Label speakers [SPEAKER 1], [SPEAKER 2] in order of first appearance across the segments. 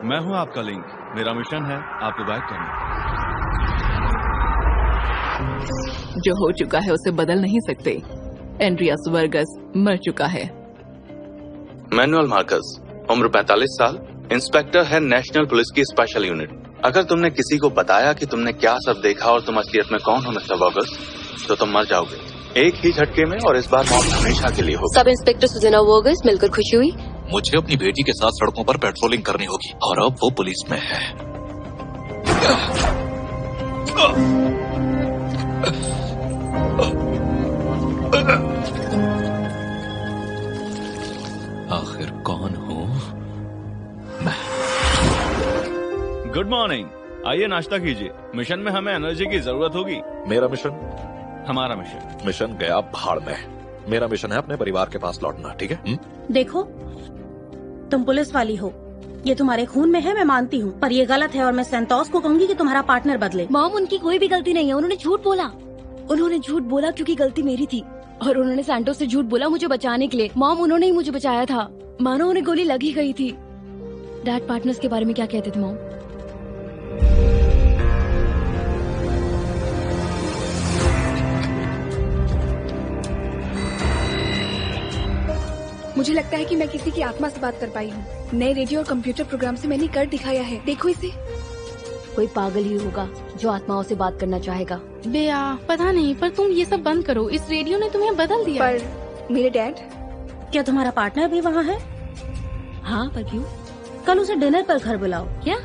[SPEAKER 1] मैं हूँ आपका लिंक। मेरा मिशन है आपको बैक करना।
[SPEAKER 2] जो हो चुका है उसे बदल नहीं सकते। एंड्रियास वर्गस मर चुका है।
[SPEAKER 3] मैनुअल मार्कस, उम्र 45 साल, इंस्पेक्टर है नेशनल पुलिस की स्पेशल यूनिट। अगर तुमने किसी को बताया कि तुमने क्या सब देखा और तुम असलियत में कौन हो मिस्टर वर्गस, तो तुम मर जाओगे एक ही झटके में, और इस बार मौत हमेशा के लिए होगी।
[SPEAKER 4] सब इंस्पेक्टर सुजना वर्गस, मिलकर खुशी हुई।
[SPEAKER 5] मुझे अपनी बेटी के साथ सड़कों पर पेट्रोलिंग करनी होगी और अब वो पुलिस में है। आखिर कौन हूँ मैं?
[SPEAKER 1] गुड मॉर्निंग, आइए नाश्ता कीजिए। मिशन में हमें एनर्जी की जरूरत होगी।
[SPEAKER 5] मेरा मिशन?
[SPEAKER 1] हमारा मिशन?
[SPEAKER 5] मिशन गया भाड़ में। मेरा मिशन है अपने परिवार के पास लौटना, ठीक है?
[SPEAKER 6] देखो, तुम पुलिस वाली हो, ये तुम्हारे खून में है, मैं मानती हूँ, पर ये गलत है और मैं सैंतोस को कहूंगी कि तुम्हारा पार्टनर बदले।
[SPEAKER 7] मॉम, उनकी कोई भी गलती नहीं है। उन्होंने झूठ बोला। उन्होंने झूठ बोला क्योंकि गलती मेरी थी, और उन्होंने सैंटोस से झूठ बोला मुझे बचाने के लिए। मॉम, उन्होंने ही मुझे बचाया था। मानो उन्हें गोली लगी गई थी। डैड पार्टनर्स के बारे में क्या कहते थे मॉम?
[SPEAKER 8] मुझे लगता है कि मैं किसी की आत्मा से बात कर पाई हूँ। नए रेडियो और कंप्यूटर प्रोग्राम से मैंने कर दिखाया है। देखो इसे।
[SPEAKER 7] कोई पागल ही होगा जो आत्माओं से बात करना चाहेगा।
[SPEAKER 9] बेया, पता नहीं, पर तुम ये सब बंद करो। इस रेडियो ने तुम्हें बदल दिया।
[SPEAKER 8] पर मेरे डैड?
[SPEAKER 6] क्या तुम्हारा पार्टनर भी वहाँ है?
[SPEAKER 7] हाँ, पर क्यों?
[SPEAKER 6] कल उसे डिनर पर घर बुलाओ।
[SPEAKER 7] क्या?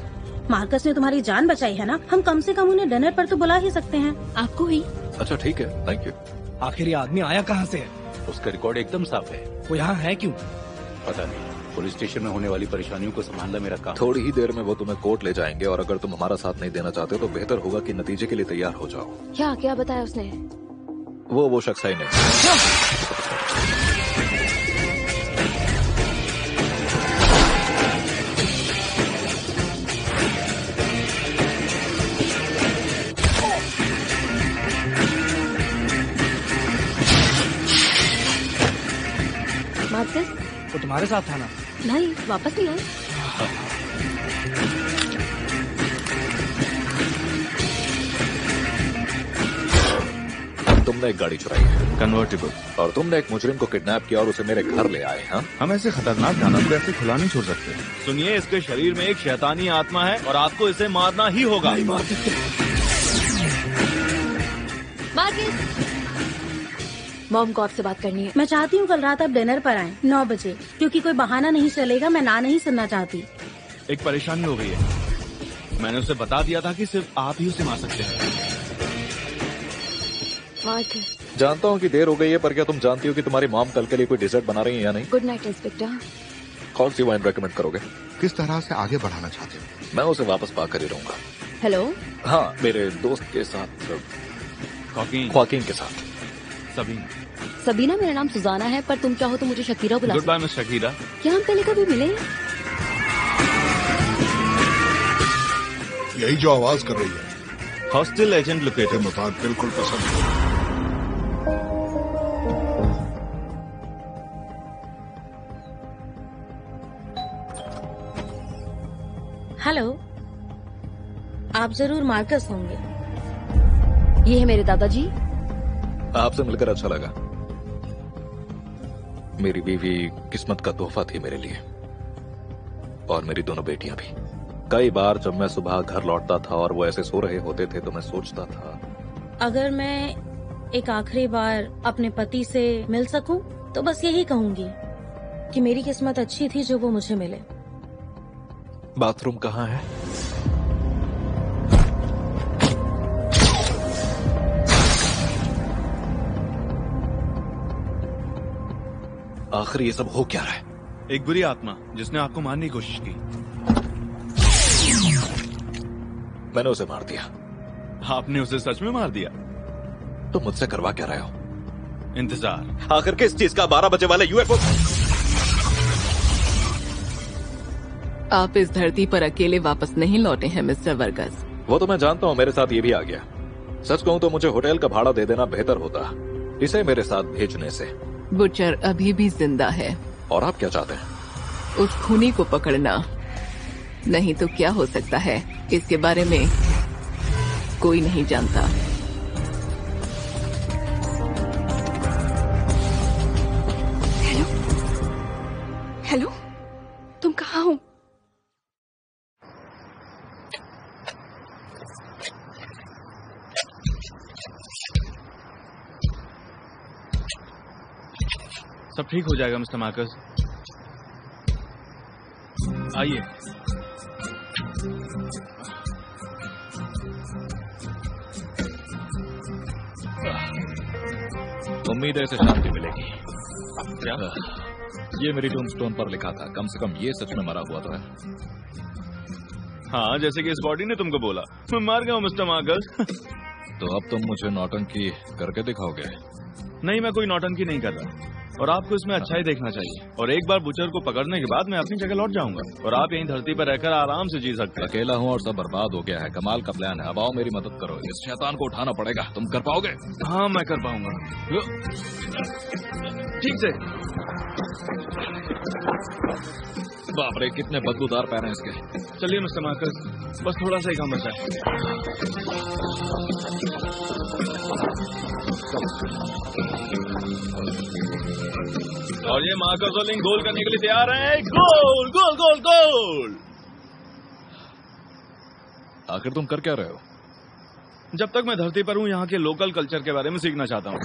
[SPEAKER 6] मार्कस ने तुम्हारी जान बचाई है ना, हम कम से कम उन्हें डिनर पर तो बुला ही सकते हैं।
[SPEAKER 7] आपको ही?
[SPEAKER 5] अच्छा ठीक है, थैंक यू।
[SPEAKER 10] आखिर ये आदमी आया कहाँ से है?
[SPEAKER 11] उसका रिकॉर्ड एकदम साफ है।
[SPEAKER 10] वो यहाँ है क्यों?
[SPEAKER 11] पता नहीं। पुलिस स्टेशन में होने वाली परेशानियों को संभालना मेरा काम।
[SPEAKER 5] थोड़ी ही देर में वो तुम्हें कोर्ट ले जाएंगे, और अगर तुम हमारा साथ नहीं देना चाहते तो बेहतर होगा कि नतीजे के लिए तैयार हो जाओ।
[SPEAKER 7] क्या क्या बताया उसने?
[SPEAKER 5] वो शख्स है नहीं।
[SPEAKER 7] मार्कस?
[SPEAKER 10] वो तुम्हारे साथ था ना?
[SPEAKER 7] नहीं, वापस नहीं आए।
[SPEAKER 5] तुमने एक गाड़ी चुराई है,
[SPEAKER 1] कन्वर्टेबल,
[SPEAKER 5] और तुमने एक मुजरिम को किडनैप किया और उसे मेरे घर ले आए। हाँ,
[SPEAKER 1] हम ऐसे खतरनाक दानव को ऐसे खुला नहीं छोड़ सकते। सुनिए, इसके शरीर में एक शैतानी आत्मा है और आपको इसे मारना ही होगा।
[SPEAKER 10] नहीं मार सकते।
[SPEAKER 7] मार्कस, मॉम को आपसे बात करनी है।
[SPEAKER 6] मैं चाहती हूँ कल रात आप डिनर पर आएं 9 बजे, क्योंकि कोई बहाना नहीं चलेगा। मैं ना नहीं सुनना चाहती।
[SPEAKER 1] एक परेशानी हो गई है। मैंने उसे बता दिया था कि सिर्फ आप ही उसे मार सकते हैं।
[SPEAKER 7] मार्कस,
[SPEAKER 5] जानता हूँ कि देर हो गई है, पर क्या तुम जानती हो कि तुम्हारी मॉम कल के लिए कोई डिजर्ट बना रही है या नहीं?
[SPEAKER 7] Good night inspector.
[SPEAKER 5] कौन सी वाइन रेकमेंड करोगे?
[SPEAKER 12] किस तरह से आगे बढ़ाना चाहते हो?
[SPEAKER 5] मैं उसे वापस पाकर ही रहूंगा।
[SPEAKER 7] हेलो?
[SPEAKER 5] हाँ, मेरे दोस्त के साथ, ख्वाकीन के साथ।
[SPEAKER 7] सबीना मेरा नाम सुजाना है, पर तुम चाहो तो मुझे शकीरा बुला।
[SPEAKER 1] Goodbye Miss Shakira.
[SPEAKER 7] क्या हम पहले कभी मिले?
[SPEAKER 12] यही जो आवाज कर रही है,
[SPEAKER 1] हॉस्टल एजेंट लोकेटेड।
[SPEAKER 12] मुझे बात बिल्कुल पसंद है।
[SPEAKER 6] हेलो, आप जरूर मार्कस होंगे।
[SPEAKER 7] ये है मेरे दादाजी।
[SPEAKER 5] आपसे मिलकर अच्छा लगा। मेरी बीवी किस्मत का तोहफा थी मेरे लिए, और मेरी दोनों बेटियां भी। कई बार जब मैं सुबह घर लौटता था और वो ऐसे सो रहे होते थे तो मैं सोचता था,
[SPEAKER 6] अगर मैं एक आखिरी बार अपने पति से मिल सकूं तो बस यही कहूंगी कि मेरी किस्मत अच्छी थी जो वो मुझे मिले।
[SPEAKER 5] बाथरूम कहाँ है? आखिर ये सब हो क्या रहा है?
[SPEAKER 1] एक बुरी आत्मा जिसने आपको मारने की कोशिश की।
[SPEAKER 5] मैंने उसे मार दिया।
[SPEAKER 1] आपने उसे सच में मार दिया?
[SPEAKER 5] तो मुझसे करवा क्या रहे हो?
[SPEAKER 1] इंतजार।
[SPEAKER 5] आखिर किस चीज का? 12 बजे वाले यूएफओ।
[SPEAKER 2] आप इस धरती पर अकेले वापस नहीं लौटे हैं मिस्टर वर्गस।
[SPEAKER 5] वो तो मैं जानता हूँ, मेरे साथ ये भी आ गया। सच कहूँ तो मुझे होटल का भाड़ा दे देना बेहतर होता इसे मेरे साथ भेजने से।
[SPEAKER 2] बुचर अभी भी जिंदा है।
[SPEAKER 5] और आप क्या चाहते हैं?
[SPEAKER 2] उस खूनी को पकड़ना। नहीं तो क्या हो सकता है, इसके बारे में कोई नहीं जानता।
[SPEAKER 8] हेलो हेलो, तुम कहाँ हो?
[SPEAKER 1] सब ठीक हो जाएगा मिस्टर मार्कस, आइए।
[SPEAKER 5] उम्मीद है इसे शांति मिलेगी।
[SPEAKER 1] क्या?
[SPEAKER 5] ये मेरी टूम्बस्टोन पर लिखा था, कम से कम ये सच में मरा हुआ तो है।
[SPEAKER 1] हाँ, जैसे कि इस बॉडी ने तुमको बोला। मैं मार गया हूँ मिस्टर मार्कस।
[SPEAKER 5] तो अब तुम मुझे नौटंकी करके दिखाओगे?
[SPEAKER 1] नहीं, मैं कोई नौटंकी नहीं कर रहा, और आपको इसमें अच्छा ही देखना चाहिए। और एक बार बुचर को पकड़ने के बाद मैं अपनी जगह लौट जाऊंगा, और आप यहीं धरती पर रहकर आराम से जी सकते हैं।
[SPEAKER 5] अकेला हूँ और सब बर्बाद हो गया है। कमाल का प्लान है। अब आओ मेरी मदद करो, इस शैतान को उठाना पड़ेगा। तुम कर पाओगे?
[SPEAKER 1] हाँ, मैं कर पाऊंगा। ठीक से।
[SPEAKER 5] बाप रे, कितने बदबूदार पैर हैं इसके।
[SPEAKER 1] चलिए मिस्टर मार्कस, बस थोड़ा सा ही काम बचा है। और ये मार्कस और लिंक गोल करने के लिए तैयार है। गोल गोल गोल गोल।
[SPEAKER 5] आखिर तुम कर क्या रहे हो?
[SPEAKER 1] जब तक मैं धरती पर हूँ, यहाँ के लोकल कल्चर के बारे में सीखना चाहता हूँ।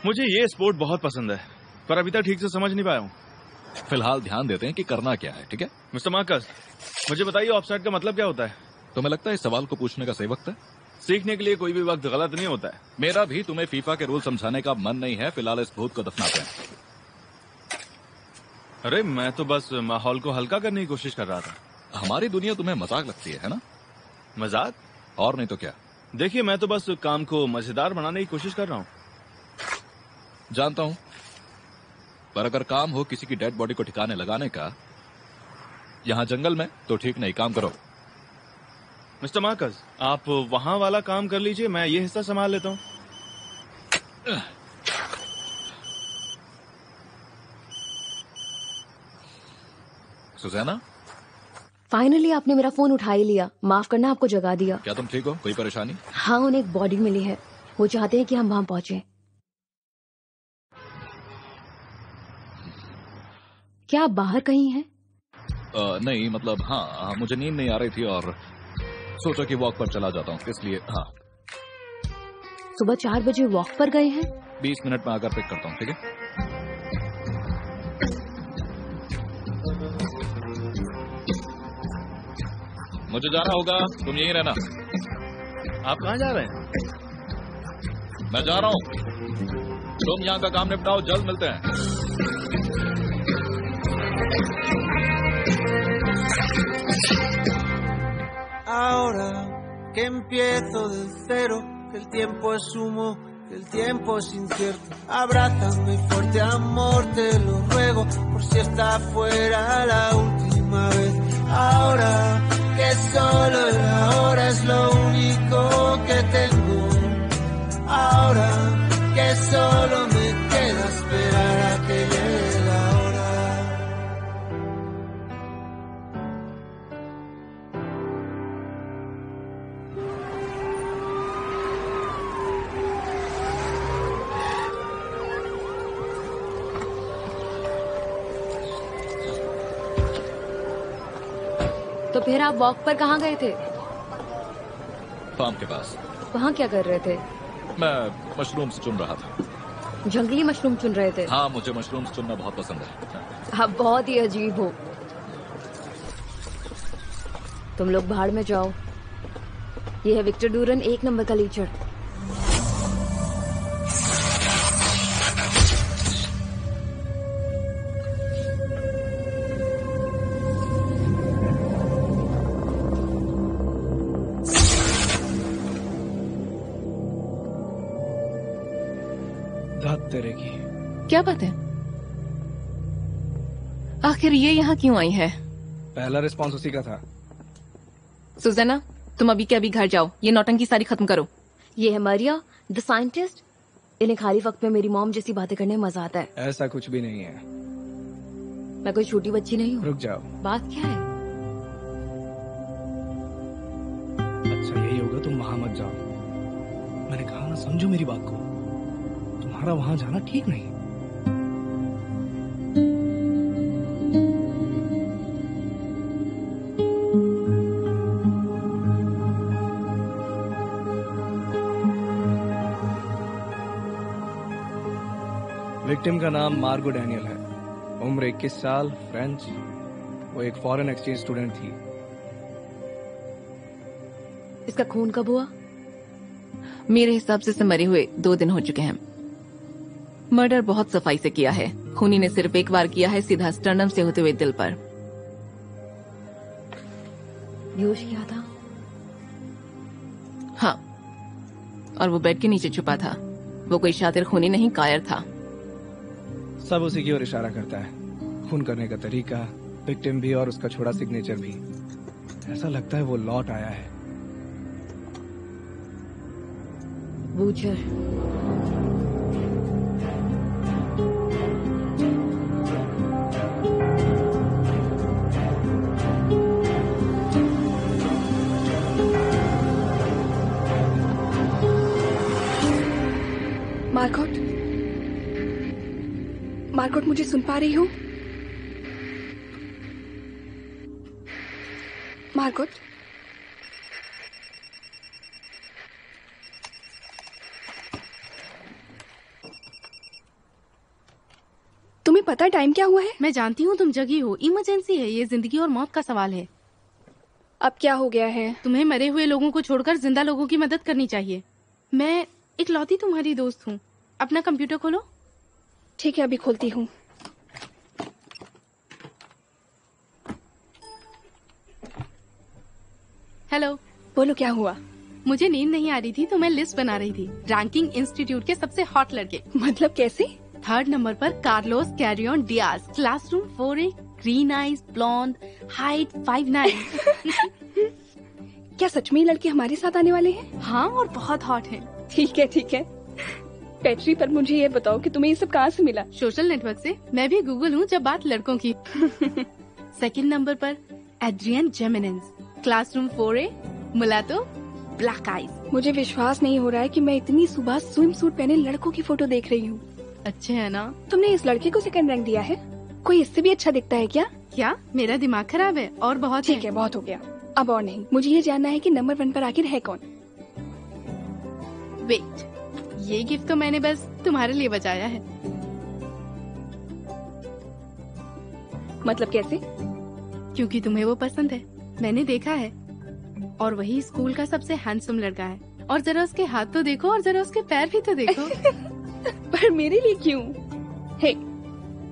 [SPEAKER 1] मुझे ये स्पोर्ट बहुत पसंद है, पर अभी तक ठीक से समझ नहीं पाया हूँ।
[SPEAKER 5] फिलहाल ध्यान देते हैं कि करना क्या है, ठीक है?
[SPEAKER 1] मिस्टर मार्कस, मुझे बताइए ऑफसाइड का मतलब क्या होता है?
[SPEAKER 5] तुम्हें लगता है इस सवाल को पूछने का सही वक्त है?
[SPEAKER 1] सीखने के लिए कोई भी वक्त गलत नहीं होता है।
[SPEAKER 5] मेरा भी तुम्हें फीफा के रूल समझाने का मन नहीं है। फिलहाल इस भूत को दफनाते हैं।
[SPEAKER 1] अरे, मैं तो बस माहौल को हल्का करने की कोशिश कर रहा था।
[SPEAKER 5] हमारी दुनिया तुम्हें मजाक लगती है ना?
[SPEAKER 1] मजाक?
[SPEAKER 5] और नहीं तो क्या।
[SPEAKER 1] देखिए, मैं तो बस काम को मजेदार बनाने की कोशिश कर रहा हूँ।
[SPEAKER 5] जानता हूँ, पर अगर काम हो किसी की डेड बॉडी को ठिकाने लगाने का यहाँ जंगल में, तो ठीक नहीं। काम करो।
[SPEAKER 1] मिस्टर मार्कस, आप वहाँ वाला काम कर लीजिए, मैं ये हिस्सा संभाल लेता हूँ।
[SPEAKER 5] सुजैना,
[SPEAKER 7] फाइनली आपने मेरा फोन उठा ही लिया। माफ करना, आपको जगा दिया।
[SPEAKER 5] क्या तुम ठीक हो? कोई परेशानी?
[SPEAKER 7] हाँ, उन्हें एक बॉडी मिली है। वो चाहते हैं कि हम वहां पहुंचे। क्या आप बाहर कहीं हैं?
[SPEAKER 5] नहीं, मतलब हाँ, मुझे नींद नहीं आ रही थी और सोचा कि वॉक पर चला जाता हूँ, इसलिए। हाँ,
[SPEAKER 7] सुबह 4 बजे वॉक पर गए हैं?
[SPEAKER 5] 20 मिनट में आकर पिक करता हूँ, ठीक है? मुझे जाना होगा, तुम यहीं रहना।
[SPEAKER 1] आप कहाँ जा रहे हैं?
[SPEAKER 5] मैं जा रहा हूँ, तुम यहाँ का काम निपटाओ, जल्द मिलते हैं।
[SPEAKER 13] Ahora que empiezo de cero, que el tiempo es humo, que el tiempo es incierto. Abrázame fuerte, amor, te lo ruego, por si esta fuera la última vez. Ahora que solo el ahora es lo único que tengo. Ahora que solo me queda esperar a que llegue la hora.
[SPEAKER 7] तो फिर आप walk पर कहाँ गए थे?
[SPEAKER 5] Farm के पास।
[SPEAKER 7] वहाँ क्या कर रहे थे?
[SPEAKER 5] मैं मशरूम्स चुन रहा था।
[SPEAKER 7] जंगली मशरूम चुन रहे थे?
[SPEAKER 5] हाँ, मुझे मशरूम्स चुनना बहुत पसंद है।
[SPEAKER 7] आप बहुत ही अजीब हो। तुम लोग भाड़ में जाओ। ये है विक्टर डूरन, 1 नंबर का लीचड़।
[SPEAKER 10] तेरे की
[SPEAKER 2] क्या बात है? आखिर ये यहाँ क्यों आई है?
[SPEAKER 10] पहला रिस्पॉन्स उसी का था।
[SPEAKER 2] सुजैना, तुम अभी के अभी घर जाओ, ये नौटंकी सारी खत्म करो।
[SPEAKER 7] ये है मरिया, द साइंटिस्ट। इन्हें खाली वक्त में मेरी मॉम जैसी बातें करने में मजा आता है।
[SPEAKER 10] ऐसा कुछ भी नहीं है।
[SPEAKER 7] मैं कोई छोटी बच्ची नहीं हूँ।
[SPEAKER 10] रुक जाओ।
[SPEAKER 7] बात क्या है?
[SPEAKER 10] अच्छा यही होगा, तुम वहां मत जाओ। मैंने कहा ना, समझो मेरी बात को। तुम्हारा वहां जाना ठीक नहीं। विक्टिम का नाम मार्गो डैनियल है, उम्र 21 साल, फ्रेंच। वो एक फॉरेन एक्सचेंज स्टूडेंट थी।
[SPEAKER 7] इसका खून कब हुआ?
[SPEAKER 2] मेरे हिसाब से मरे हुए 2 दिन हो चुके हैं। मर्डर बहुत सफाई से किया है। खूनी ने सिर्फ एक बार किया है, सीधा स्टर्नम से होते हुए दिल पर।
[SPEAKER 7] बेहोश किया था?
[SPEAKER 2] हाँ, और वो बेड के नीचे छुपा था। वो कोई शातिर खूनी नहीं, कायर था।
[SPEAKER 10] सब उसी की ओर इशारा करता है। खून करने का तरीका, विक्टिम भी और उसका छोड़ा सिग्नेचर भी। ऐसा लगता है वो लौट आया है।
[SPEAKER 7] बूचर।
[SPEAKER 8] मार्गोट, मार्गोट, मुझे सुन पा रही हो? मार्गोट, तुम्हें पता है टाइम क्या हुआ है?
[SPEAKER 9] मैं जानती हूँ तुम जगी हो। इमरजेंसी है, ये जिंदगी और मौत का सवाल है।
[SPEAKER 8] अब क्या हो गया है?
[SPEAKER 9] तुम्हें मरे हुए लोगों को छोड़कर जिंदा लोगों की मदद करनी चाहिए। मैं इकलौती तुम्हारी दोस्त हूँ। अपना कंप्यूटर खोलो।
[SPEAKER 8] ठीक है, अभी खोलती हूँ।
[SPEAKER 9] हेलो।
[SPEAKER 8] बोलो, क्या हुआ?
[SPEAKER 9] मुझे नींद नहीं आ रही थी तो मैं लिस्ट बना रही थी रैंकिंग इंस्टीट्यूट के सबसे हॉट लड़के।
[SPEAKER 8] मतलब कैसे?
[SPEAKER 9] 3rd नंबर पर Carlos Carrion Diaz, classroom 4A, green eyes, blonde, height 5'9".
[SPEAKER 8] क्या सच में ये लड़के हमारे साथ आने वाले हैं?
[SPEAKER 9] हाँ, और बहुत हॉट हैं।
[SPEAKER 8] ठीक है, ठीक है। बैटरी पर मुझे ये बताओ कि तुम्हें ये सब कहाँ से मिला?
[SPEAKER 9] सोशल नेटवर्क से। मैं भी गूगल हूँ जब बात लड़कों की। 2nd नंबर पर एड्रियन जेमिनेंस, classroom 4A, mulatto, black eyes.
[SPEAKER 8] मुझे विश्वास नहीं हो रहा है कि मैं इतनी सुबह स्विम सूट पहने लड़कों की फोटो देख रही हूँ।
[SPEAKER 9] अच्छे है ना?
[SPEAKER 8] तुमने इस लड़के को 2nd रैंक दिया है? कोई इससे भी अच्छा दिखता है क्या?
[SPEAKER 9] क्या मेरा दिमाग खराब है? और बहुत
[SPEAKER 8] ठीक है, बहुत हो गया। अब और नहीं। मुझे ये जानना है कि नंबर 1 पर आखिर है कौन?
[SPEAKER 9] वेट, ये गिफ्ट तो मैंने बस तुम्हारे लिए बचाया है।
[SPEAKER 8] मतलब कैसे?
[SPEAKER 9] क्योंकि तुम्हें वो पसंद है, मैंने देखा है। और वही स्कूल का सबसे हैंडसम लड़का है। और जरा उसके हाथ तो देखो, और जरा उसके पैर भी तो देखो।
[SPEAKER 8] पर मेरे लिए क्यों? हे,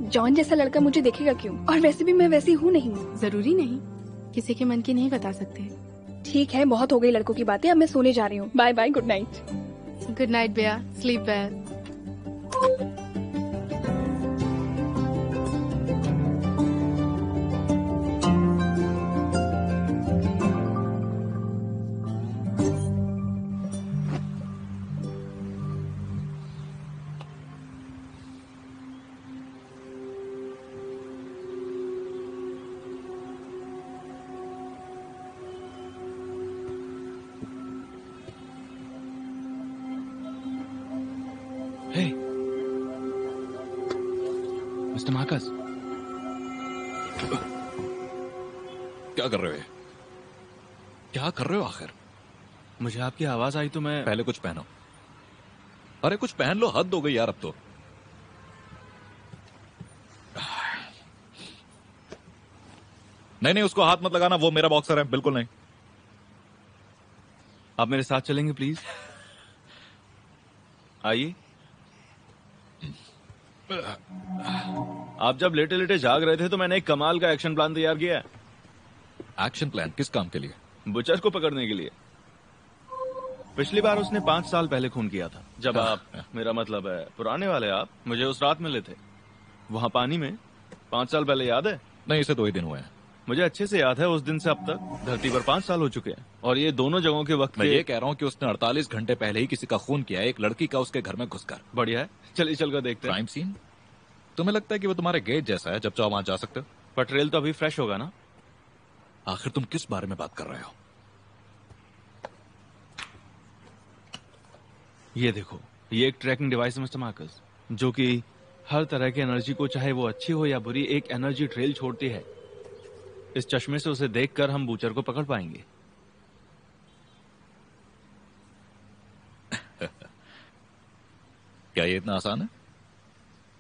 [SPEAKER 8] जॉन जैसा लड़का मुझे देखेगा क्यों? और वैसे भी मैं वैसी हूँ नहीं।
[SPEAKER 9] जरूरी नहीं, किसी के मन की नहीं बता सकते।
[SPEAKER 8] ठीक है, बहुत हो गई लड़कों की बातें। अब मैं सोने जा रही हूँ। Bye bye, good night.
[SPEAKER 9] Good night बेया, sleep well.
[SPEAKER 1] Hey, mister Marcus,
[SPEAKER 5] क्या कर रहे हो? क्या कर रहे हो आखिर?
[SPEAKER 1] मुझे आपकी आवाज आई तो मैं...
[SPEAKER 5] पहले कुछ पहनो। अरे कुछ पहन लो, हद हो गई यार अब तो। नहीं नहीं, उसको हाथ मत लगाना, वो मेरा बॉक्सर है। बिल्कुल नहीं।
[SPEAKER 1] आप मेरे साथ चलेंगे प्लीज? आइए। आप जब लेटे लेटे जाग रहे थे तो मैंने एक कमाल का एक्शन प्लान तैयार किया है।
[SPEAKER 5] Action plan? किस काम के लिए?
[SPEAKER 1] बुचर को पकड़ने के लिए। पिछली बार उसने 5 साल पहले खून किया था। जब आप, मेरा मतलब है पुराने वाले आप, मुझे उस रात मिले थे वहां पानी में 5 साल पहले, याद है?
[SPEAKER 5] नहीं, इसे 2 ही दिन हुए हैं।
[SPEAKER 1] मुझे अच्छे से याद है। उस दिन से अब तक धरती पर 5 साल हो चुके हैं और ये दोनों जगहों के वक्त
[SPEAKER 5] मैं ये कह रहा हूँ कि उसने 48 घंटे पहले ही किसी का खून किया है, एक लड़की का उसके घर में घुसकर।
[SPEAKER 1] बढ़िया है, चलिए चलकर देखते हैं।
[SPEAKER 5] Crime scene? तुम्हें लगता है कि वो तुम्हारे गेट जैसा है, जब चाहो वहां जा सकते हो?
[SPEAKER 1] पर ट्रेल तो अभी फ्रेश होगा ना।
[SPEAKER 5] आखिर तुम किस बारे में बात कर रहे हो?
[SPEAKER 1] ये देखो, ये एक ट्रैकिंग डिवाइस है मिस्टर मार्कस, जो कि हर तरह की एनर्जी को, चाहे वो अच्छी हो या बुरी, एक एनर्जी ट्रेल छोड़ती है। इस चश्मे से उसे देखकर हम बूचर को पकड़ पाएंगे।
[SPEAKER 5] क्या ये इतना आसान है?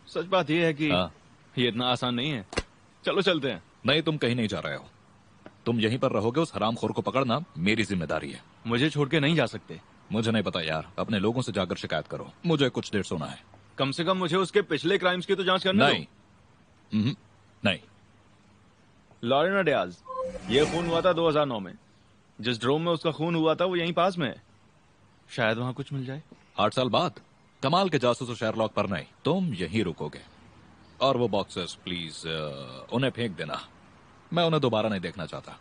[SPEAKER 1] सच बात यह है कि ये इतना आसान नहीं है। चलो चलते हैं।
[SPEAKER 5] नहीं, तुम कहीं नहीं जा रहे हो। तुम यहीं पर रहोगे। उस हरामखोर को पकड़ना मेरी जिम्मेदारी है।
[SPEAKER 1] मुझे छोड़ के नहीं जा सकते।
[SPEAKER 5] मुझे नहीं पता यार, अपने लोगों से जाकर शिकायत करो। मुझे कुछ देर सोना है।
[SPEAKER 1] कम से कम मुझे उसके पिछले क्राइम्स की तो जांच करनी
[SPEAKER 5] नहीं। नहीं।
[SPEAKER 1] लॉरेना डियाज, ये खून हुआ था 2009 में। जिस ड्रोम में उसका खून हुआ था वो यहीं पास में है। शायद वहां कुछ मिल जाए।
[SPEAKER 5] 8 साल बाद? कमाल के जासूस और शेरलॉक पर नहीं, तुम यहीं रुकोगे। और वो बॉक्सेस प्लीज उन्हें फेंक देना। मैं उन्हें दोबारा नहीं देखना चाहता।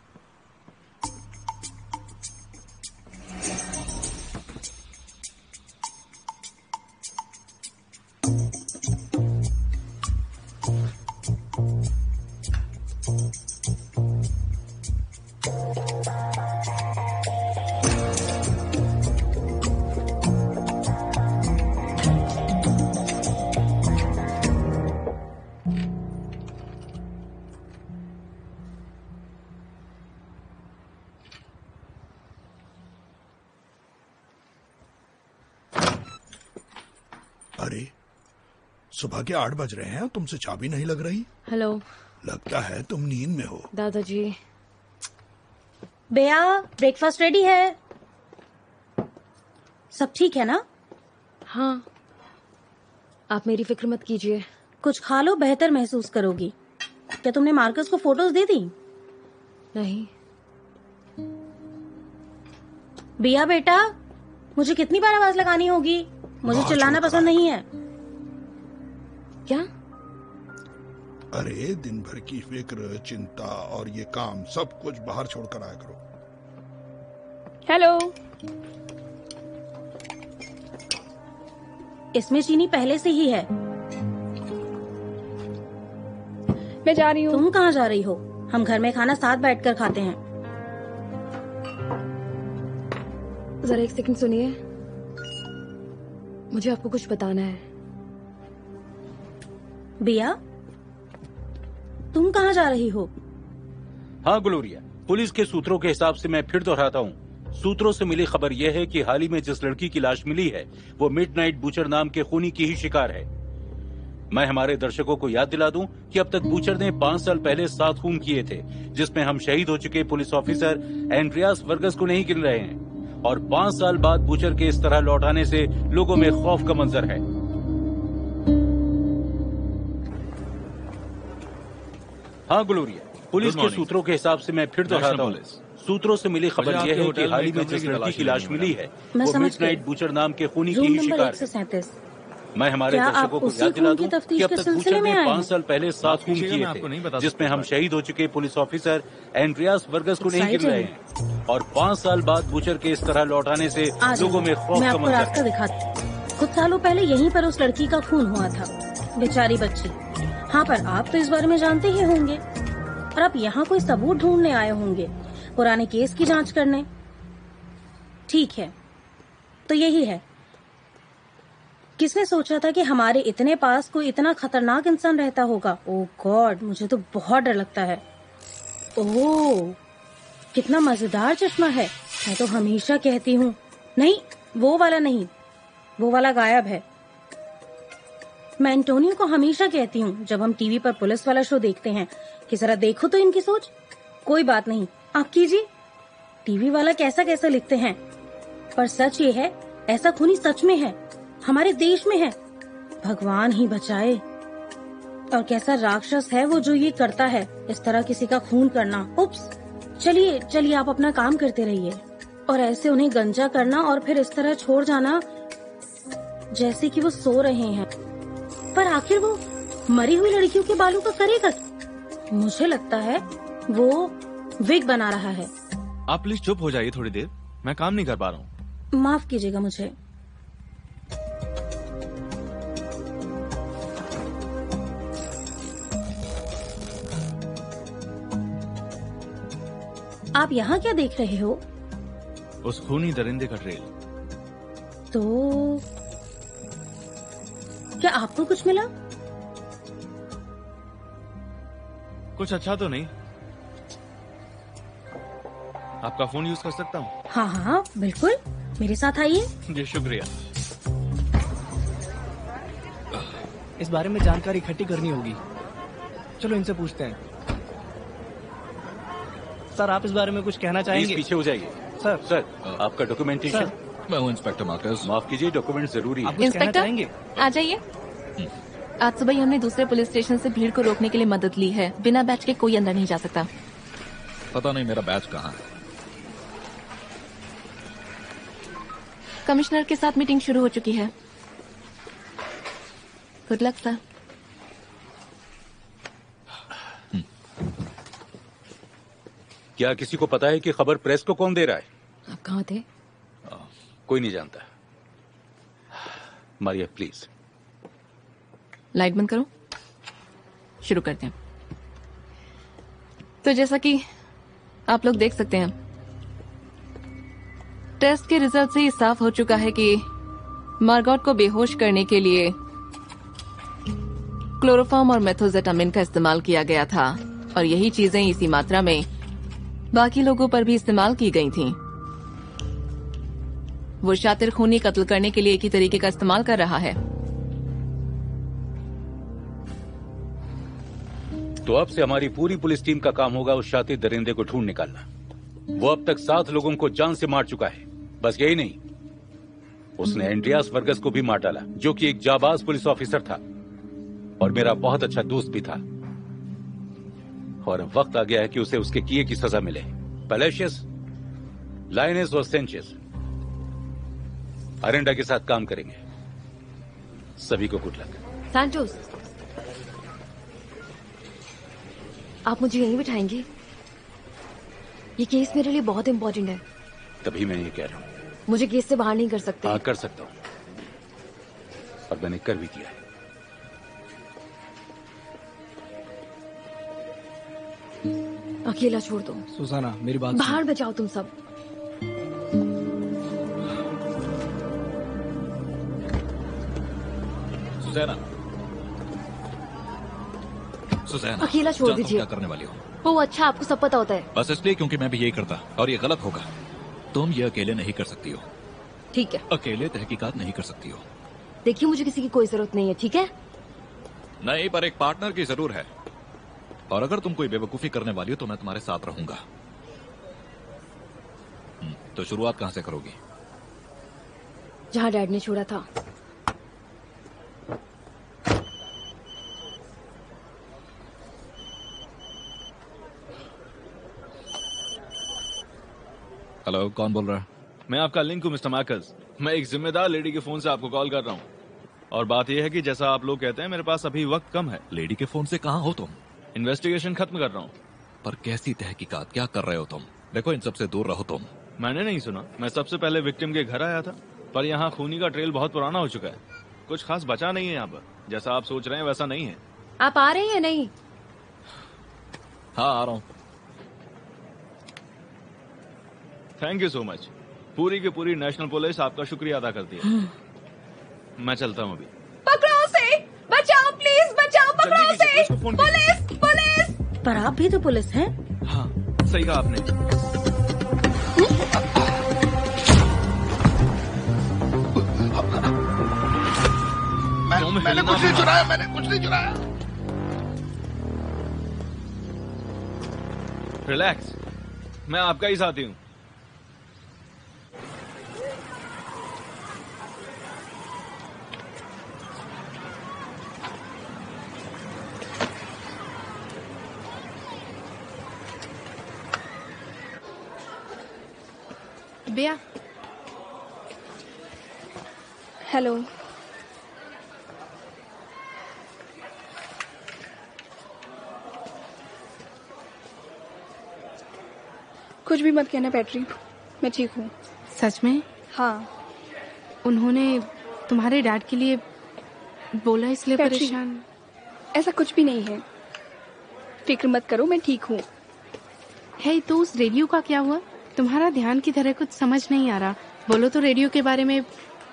[SPEAKER 12] अरे, सुबह के 8 बज रहे हैं, तुमसे चाबी नहीं लग रही?
[SPEAKER 7] हेलो।
[SPEAKER 12] लगता है तुम नींद में हो।
[SPEAKER 7] दादाजी।
[SPEAKER 6] बेया, ब्रेकफास्ट रेडी है। सब ठीक है ना?
[SPEAKER 7] हाँ। आप मेरी फिक्र मत कीजिए।
[SPEAKER 6] कुछ खा लो, बेहतर महसूस करोगी। क्या तुमने मार्कस को फोटोज दे दी?
[SPEAKER 7] नहीं।
[SPEAKER 6] बिया बेटा, मुझे कितनी बार आवाज लगानी होगी? मुझे चिल्लाना पसंद नहीं है।
[SPEAKER 7] क्या?
[SPEAKER 12] अरे, दिन भर की फिक्र, चिंता और ये काम सब कुछ बाहर छोड़कर आया करो।
[SPEAKER 8] हेलो।
[SPEAKER 6] इसमें चीनी पहले से ही है।
[SPEAKER 8] मैं जा रही हूँ।
[SPEAKER 6] तुम कहाँ जा रही हो? हम घर में खाना साथ बैठकर खाते हैं।
[SPEAKER 7] जरा एक सेकंड सुनिए, मुझे आपको कुछ बताना है।
[SPEAKER 6] बिया, तुम कहाँ जा रही हो?
[SPEAKER 11] हाँ ग्लोरिया, पुलिस के सूत्रों के हिसाब से मैं फिर दोहराता हूँ। सूत्रों से मिली खबर यह है कि हाल ही में जिस लड़की की लाश मिली है वो मिडनाइट बूचर नाम के खूनी की ही शिकार है। मैं हमारे दर्शकों को याद दिला दूं कि अब तक बूचर ने 5 साल पहले 7 खून किए थे, जिसमें हम शहीद हो चुके पुलिस ऑफिसर एंड्रियास वर्गस को नहीं गिन रहे हैं। और 5 साल बाद बूचर के इस तरह लौट आने से लोगों में खौफ का मंजर है। हाँ ग्लोरिया, पुलिस के सूत्रों के हिसाब से मैं फिर दोहराता हूँ। सूत्रों से मिली खबर यह है कि हाल ही में जिस लड़की की लाश मिली है वो मिडनाइट बूचर नाम के खूनी की ही शिकार है। मैं हमारे दर्शकों को याद दिला दूं कि अब तक बूचर ने 5 साल पहले 7 खून किए थे, जिसमें हम शहीद हो चुके पुलिस ऑफिसर एंड्रियास वर्गस को नहीं गिन रहे हैं। और 5 साल बाद बूचर के इस तरह लौट आने से लोगों में खौफ का मंजर है।
[SPEAKER 6] कुछ सालों पहले यहीं पर उस लड़की का खून हुआ था, बेचारी बच्ची। हाँ, पर आप तो इस बारे में जानते ही होंगे। और आप यहाँ कोई सबूत ढूंढने आए होंगे, पुराने केस की जांच करने। ठीक है, तो यही है। किसने सोचा था कि हमारे इतने पास कोई इतना खतरनाक इंसान रहता होगा? ओह गॉड, मुझे तो बहुत डर लगता है। ओह, कितना मजेदार चश्मा है। मैं तो हमेशा कहती हूँ, नहीं वो वाला नहीं, वो वाला गायब है। मैं एंटोनियो को हमेशा कहती हूँ जब हम टीवी पर पुलिस वाला शो देखते हैं कि जरा देखो तो इनकी सोच। कोई बात नहीं, आप कीजिए। टीवी वाला कैसा कैसा लिखते हैं, पर सच ये है, ऐसा खूनी सच में है, हमारे देश में है। भगवान ही बचाए। और कैसा राक्षस है वो जो ये करता है, इस तरह किसी का खून करना। उप्स, चलिए चलिए, आप अपना काम करते रहिए। और ऐसे उन्हें गंजा करना और फिर इस तरह छोड़ जाना जैसे कि वो सो रहे हैं। पर आखिर वो मरी हुई लड़कियों के बालों का करेगा? मुझे लगता है वो विग बना रहा है।
[SPEAKER 1] आप प्लीज चुप हो जाइए थोड़ी देर, मैं काम नहीं कर पा रहा हूँ।
[SPEAKER 6] माफ कीजिएगा मुझे। आप यहाँ क्या देख रहे हो?
[SPEAKER 1] उस खूनी दरिंदे का ट्रेल।
[SPEAKER 6] तो क्या आपको कुछ मिला?
[SPEAKER 1] कुछ अच्छा तो नहीं। आपका फोन यूज कर सकता हूँ?
[SPEAKER 6] हाँ हाँ बिल्कुल, मेरे साथ आइए।
[SPEAKER 1] जी शुक्रिया।
[SPEAKER 10] इस बारे में जानकारी इकट्ठी करनी होगी। चलो इनसे पूछते हैं। सर आप इस बारे में कुछ कहना चाहेंगे?
[SPEAKER 11] पीछे हो जाइए। सर आपका डॉक्यूमेंटेशन।
[SPEAKER 5] मैं हूँ इंस्पेक्टर मार्कस।
[SPEAKER 11] माफ कीजिए, डॉक्यूमेंट जरूरी है।
[SPEAKER 2] इंस्पेक्टर आ जाइए। आज सुबह ही हमने दूसरे पुलिस स्टेशन से भीड़ को रोकने के लिए मदद ली है। बिना बैच के कोई अंदर नहीं जा सकता।
[SPEAKER 5] पता नहीं मेरा बैच कहाँ है।
[SPEAKER 2] कमिश्नर के साथ मीटिंग शुरू हो चुकी है। Good luck sir.
[SPEAKER 11] क्या किसी को पता है कि खबर प्रेस को कौन दे रहा है?
[SPEAKER 7] आप कहाँ थे?
[SPEAKER 11] कोई नहीं जानता। मारिया प्लीज।
[SPEAKER 2] लाइट बंद करो, शुरू करते हैं। तो जैसा कि आप लोग देख सकते हैं, टेस्ट के रिजल्ट से ये साफ हो चुका है कि मार्गॉट को बेहोश करने के लिए क्लोरोफॉर्म और मेथोजेटामिन का इस्तेमाल किया गया था, और यही चीजें इसी मात्रा में बाकी लोगों पर भी इस्तेमाल की गई थीं। वो शातिर खूनी कत्ल करने के लिए एक ही तरीके का इस्तेमाल कर रहा है।
[SPEAKER 11] तो अब से हमारी पूरी पुलिस टीम का काम होगा उस शातिर दरिंदे को ढूंढ निकालना। वो अब तक 7 लोगों को जान से मार चुका है। बस यही नहीं, उसने एंड्रियास वर्गस को भी मार डाला, जो कि एक जाबाज पुलिस ऑफिसर था और मेरा बहुत अच्छा दोस्त भी था। और अब वक्त आ गया है कि उसे उसके किए की सजा मिले। पैलेशियस, लाइनेस और सेंचेस अरेंडा के साथ काम करेंगे। सभी को गुड लक।
[SPEAKER 7] सैंटोस, आप मुझे यहीं बिठाएंगे? ये केस मेरे लिए बहुत इंपॉर्टेंट है।
[SPEAKER 11] तभी मैं ये कह रहा हूँ।
[SPEAKER 7] मुझे केस से बाहर नहीं कर सकते।
[SPEAKER 11] हाँ कर सकता हूँ, और मैंने कर भी किया है।
[SPEAKER 7] अकेला छोड़ दो।
[SPEAKER 10] सुजाना मेरी बात
[SPEAKER 7] बाहर बचाओ तुम सब।
[SPEAKER 5] सुजैना,
[SPEAKER 7] अकेला छोड़ दीजिए।
[SPEAKER 5] क्या करने वाली हो?
[SPEAKER 7] वो अच्छा, आपको सब पता होता है।
[SPEAKER 5] बस इसलिए क्योंकि मैं भी यही करता, और ये गलत होगा। तुम ये अकेले नहीं कर सकती हो।
[SPEAKER 7] ठीक है।
[SPEAKER 5] अकेले तहकीकात नहीं कर सकती हो।
[SPEAKER 7] देखिए मुझे किसी की कोई जरूरत नहीं है, ठीक है?
[SPEAKER 5] नहीं, पर एक पार्टनर की जरूर है। और अगर तुम कोई बेवकूफी करने वाली हो तो मैं तुम्हारे साथ रहूंगा। तो शुरुआत कहां से करोगी?
[SPEAKER 7] जहां डैड ने छोड़ा था।
[SPEAKER 5] हेलो, कौन बोल रहा है?
[SPEAKER 1] मैं आपका लिंक हूँ मिस्टर मार्कस। मैं एक जिम्मेदार लेडी के फोन से आपको कॉल कर रहा हूँ, और बात यह है कि जैसा आप लोग कहते हैं मेरे पास अभी वक्त कम है।
[SPEAKER 5] लेडी के फोन से कहाँ हो तुम?
[SPEAKER 1] इन्वेस्टिगेशन खत्म कर रहा हूँ।
[SPEAKER 5] पर कैसी तहकीकात? क्या कर रहे हो तुम? देखो, इन सबसे दूर रहो तुम।
[SPEAKER 1] मैंने नहीं सुना। मैं सबसे पहले विक्टिम के घर आया था, पर यहाँ खूनी का ट्रेल बहुत पुराना हो चुका है। कुछ खास बचा नहीं है यहाँ पर। जैसा आप सोच रहे हैं वैसा नहीं है।
[SPEAKER 7] आप आ रहे हैं या नहीं?
[SPEAKER 5] हाँ, आ रहा हूँ।
[SPEAKER 1] Thank you so much. पूरी की पूरी नेशनल पुलिस आपका शुक्रिया अदा करती है। मैं चलता हूँ अभी।
[SPEAKER 8] पकड़ो उसे, बचाओ प्लीज, बचाओ, पकड़ो उसे। Police, police.
[SPEAKER 6] पर आप भी तो पुलिस हैं।
[SPEAKER 1] हाँ, सही कहा आपने।
[SPEAKER 12] मैंने कुछ नहीं चुराया, मैंने कुछ नहीं चुराया।
[SPEAKER 1] रिलैक्स, मैं आपका ही साथी हूँ।
[SPEAKER 9] बेया।
[SPEAKER 8] हेलो। कुछ भी मत कहना पैट्री, मैं ठीक हूँ।
[SPEAKER 9] सच में?
[SPEAKER 8] हाँ।
[SPEAKER 9] उन्होंने तुम्हारे डैड के लिए बोला इसलिए परेशान?
[SPEAKER 8] ऐसा कुछ भी नहीं है, फिक्र मत करो, मैं ठीक हूँ।
[SPEAKER 9] है तो उस रेडियो का क्या हुआ? तुम्हारा ध्यान की तरह कुछ समझ नहीं आ रहा। बोलो तो रेडियो के बारे में।